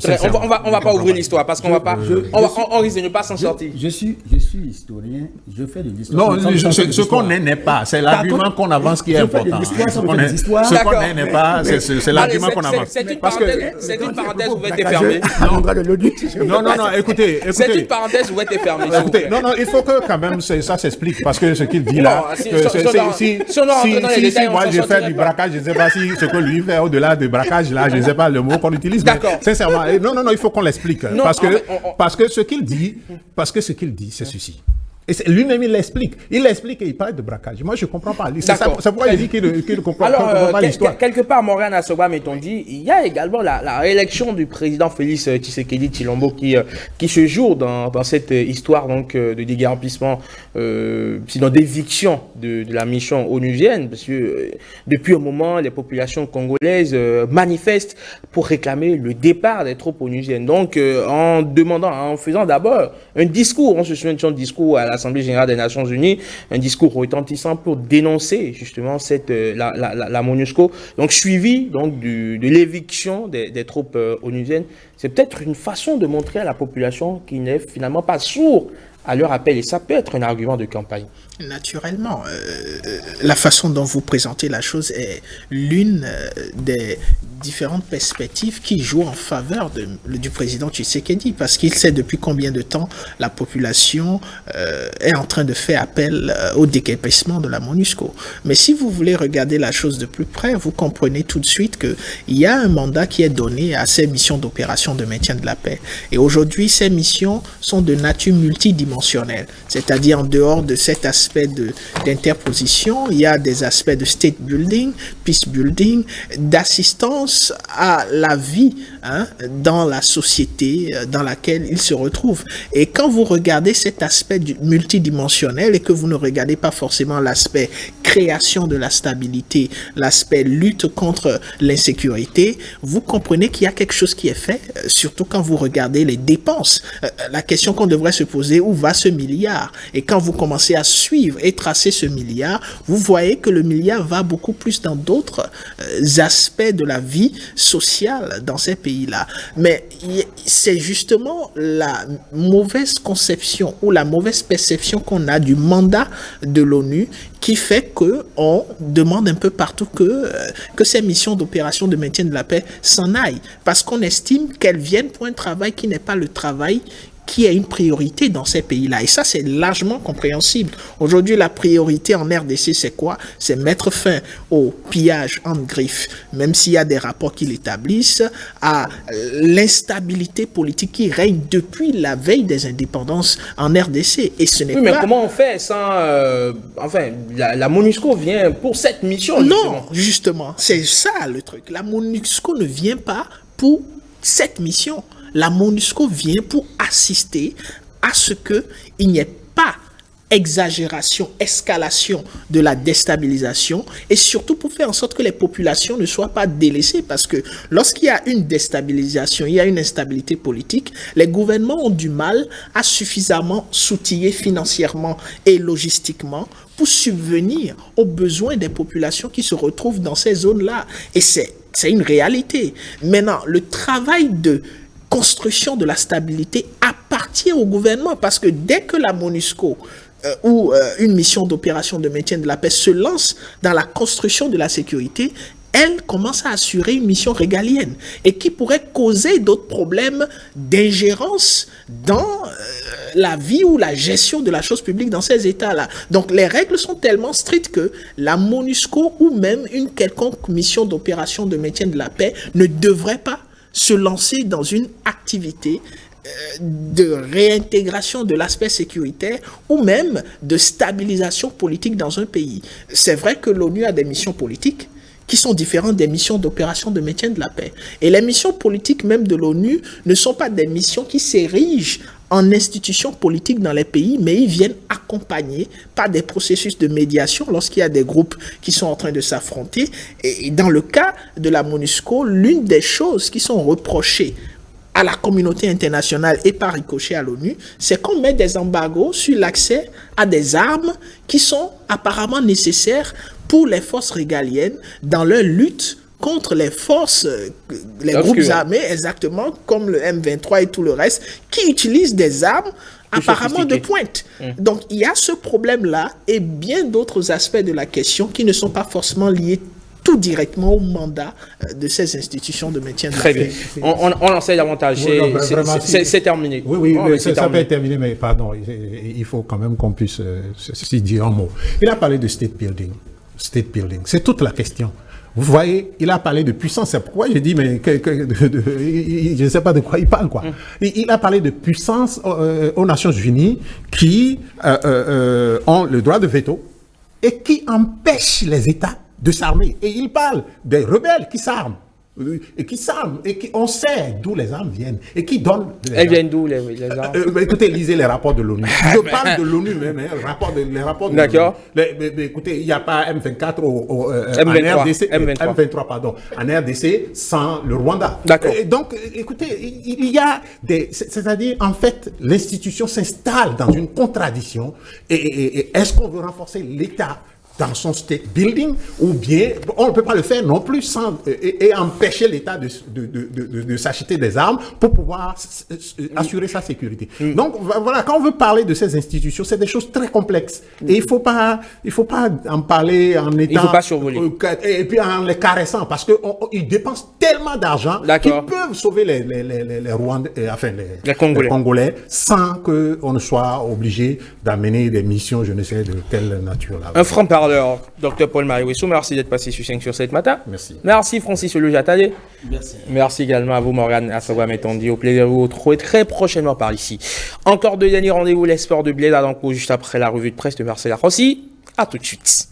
On va pas ouvrir l'histoire, parce qu'on va pas... On risque de ne pas s'en sortir. Je suis historien, je fais de Non, l'histoire. ce qu'on n'est pas, c'est l'argument qu'on avance qui est important. Ce qu'on n'est pas, c'est l'argument qu'on avance. C'est une parenthèse ouverte et fermée. Non, écoutez. C'est une parenthèse ouverte et fermée. Écoutez, non, il faut que quand même ça s'explique, parce que ce qu'il dit là, si moi j'ai fait du braquage, je ne sais pas si ce que lui fait au-delà du braquage là, je ne sais pas le mot qu'on utilise. D'accord. Sincèrement, non, il faut qu'on l'explique, parce que ce qu'il dit, c'est ceci. Et lui-même, il l'explique et il parle de braquage. Moi, je ne comprends pas. C'est pourquoi il dit qu'il ne comprend pas l'histoire. Quelque part, Morgan Assoba Metondi, il y a également la réélection du président Félix Tshisekedi Tshilombo qui se joue dans cette histoire donc, de déguerpissement, sinon d'éviction de la mission onusienne, parce que depuis un moment, les populations congolaises manifestent pour réclamer le départ des troupes onusiennes. Donc, en faisant d'abord un discours, on se souvient de son discours à l'Assemblée générale des Nations Unies, un discours retentissant pour dénoncer justement la MONUSCO, donc suivi donc de l'éviction des troupes onusiennes. C'est peut-être une façon de montrer à la population qu'il n'est finalement pas sourd à leur appel, et ça peut être un argument de campagne. Naturellement, la façon dont vous présentez la chose est l'une des différentes perspectives qui jouent en faveur du président Tshisekedi, parce qu'il sait depuis combien de temps la population est en train de faire appel au déguerpissement de la MONUSCO. Mais si vous voulez regarder la chose de plus près, vous comprenez tout de suite qu'il y a un mandat qui est donné à ces missions d'opération de maintien de la paix. Et aujourd'hui, ces missions sont de nature multidimensionnelle, c'est-à-dire en dehors de cet aspect d'interposition, il y a des aspects de state building, peace building, d'assistance à la vie dans la société dans laquelle il se retrouve. Et quand vous regardez cet aspect multidimensionnel et que vous ne regardez pas forcément l'aspect création de la stabilité, l'aspect lutte contre l'insécurité, vous comprenez qu'il y a quelque chose qui est fait, surtout quand vous regardez les dépenses. La question qu'on devrait se poser, où va ce milliard? Et quand vous commencez à suivre et tracer ce milliard, vous voyez que le milliard va beaucoup plus dans d'autres aspects de la vie sociale dans ces pays-là. Mais c'est justement la mauvaise conception ou la mauvaise perception qu'on a du mandat de l'ONU qui fait qu'on demande un peu partout que ces missions d'opération de maintien de la paix s'en aillent, parce qu'on estime qu'elles viennent pour un travail qui n'est pas le travail qui est une priorité dans ces pays-là. Et ça, c'est largement compréhensible. Aujourd'hui, la priorité en RDC, c'est quoi? C'est mettre fin au pillage en griffe, même s'il y a des rapports qui l'établissent, à l'instabilité politique qui règne depuis la veille des indépendances en RDC. Et ce n'est pas... Mais comment on fait sans... la MONUSCO vient pour cette mission, justement. Non, justement, c'est ça le truc. La MONUSCO ne vient pas pour cette mission. La MONUSCO vient pour assister à ce qu'il n'y ait pas exagération, escalation de la déstabilisation et surtout pour faire en sorte que les populations ne soient pas délaissées parce que lorsqu'il y a une déstabilisation, il y a une instabilité politique, les gouvernements ont du mal à suffisamment s'outiller financièrement et logistiquement pour subvenir aux besoins des populations qui se retrouvent dans ces zones-là. Et c'est une réalité. Maintenant, le travail de construction de la stabilité appartient au gouvernement parce que dès que la MONUSCO ou une mission d'opération de maintien de la paix se lance dans la construction de la sécurité, elle commence à assurer une mission régalienne et qui pourrait causer d'autres problèmes d'ingérence dans la vie ou la gestion de la chose publique dans ces États-là. Donc les règles sont tellement strictes que la MONUSCO ou même une quelconque mission d'opération de maintien de la paix ne devrait pas se lancer dans une activité de réintégration de l'aspect sécuritaire ou même de stabilisation politique dans un pays. C'est vrai que l'ONU a des missions politiques qui sont différentes des missions d'opération de maintien de la paix. Et les missions politiques même de l'ONU ne sont pas des missions qui s'érigent en institutions politiques dans les pays, mais ils viennent accompagnés par des processus de médiation lorsqu'il y a des groupes qui sont en train de s'affronter. Et dans le cas de la MONUSCO, l'une des choses qui sont reprochées à la communauté internationale et par ricochet à l'ONU, c'est qu'on met des embargos sur l'accès à des armes qui sont apparemment nécessaires pour les forces régaliennes dans leur lutte contre les forces, les groupes armés, exactement, comme le M23 et tout le reste, qui utilisent des armes apparemment de pointe. Donc il y a ce problème-là et bien d'autres aspects de la question qui ne sont pas forcément liés tout directement au mandat de ces institutions de maintien de la paix. Très bien. On en sait davantage. C'est terminé. Oui, ça peut être terminé, mais pardon, il faut quand même qu'on puisse s'y dire un mot. Il a parlé de state building. State building, c'est toute la question. Vous voyez, il a parlé de puissance. C'est pourquoi j'ai dit, mais je ne sais pas de quoi il parle, quoi. Il a parlé de puissance aux Nations Unies qui ont le droit de veto et qui empêchent les États de s'armer. Et il parle des rebelles qui s'arment. Et on sait d'où les armes viennent et qui donnent. Elles viennent d'où les armes? Écoutez, lisez les rapports de l'ONU. Je parle de l'ONU même, les rapports de D'accord. Mais écoutez, il n'y a pas M24 en RDC, M23 pardon, en RDC sans le Rwanda. D'accord. Donc, écoutez, il y a des, c'est-à-dire en fait, l'institution s'installe dans une contradiction. Et est-ce qu'on veut renforcer l'État dans son state building, ou bien on ne peut pas le faire non plus sans et empêcher l'État de s'acheter des armes pour pouvoir assurer sa sécurité. Donc voilà, quand on veut parler de ces institutions, c'est des choses très complexes et il faut pas en parler en étant, il faut pas survoler, et puis en les caressant parce que ils dépensent tellement d'argent qu'ils peuvent sauver les Rwandais, enfin les Congolais sans que on ne soit obligé d'amener des missions, je ne sais de quelle nature là. Un franc-parleur. Dr Paul Mariwessou, merci d'être passé sur 5 sur 7 matin. Merci. Merci Francis Olujatade. Merci. Merci également à vous Morgane Assagwa-Metondi. Au plaisir de vous retrouver très prochainement par ici. Encore deux derniers rendez-vous, les sports de Bled à Danko juste après la revue de presse de Marcela Rossi. À tout de suite.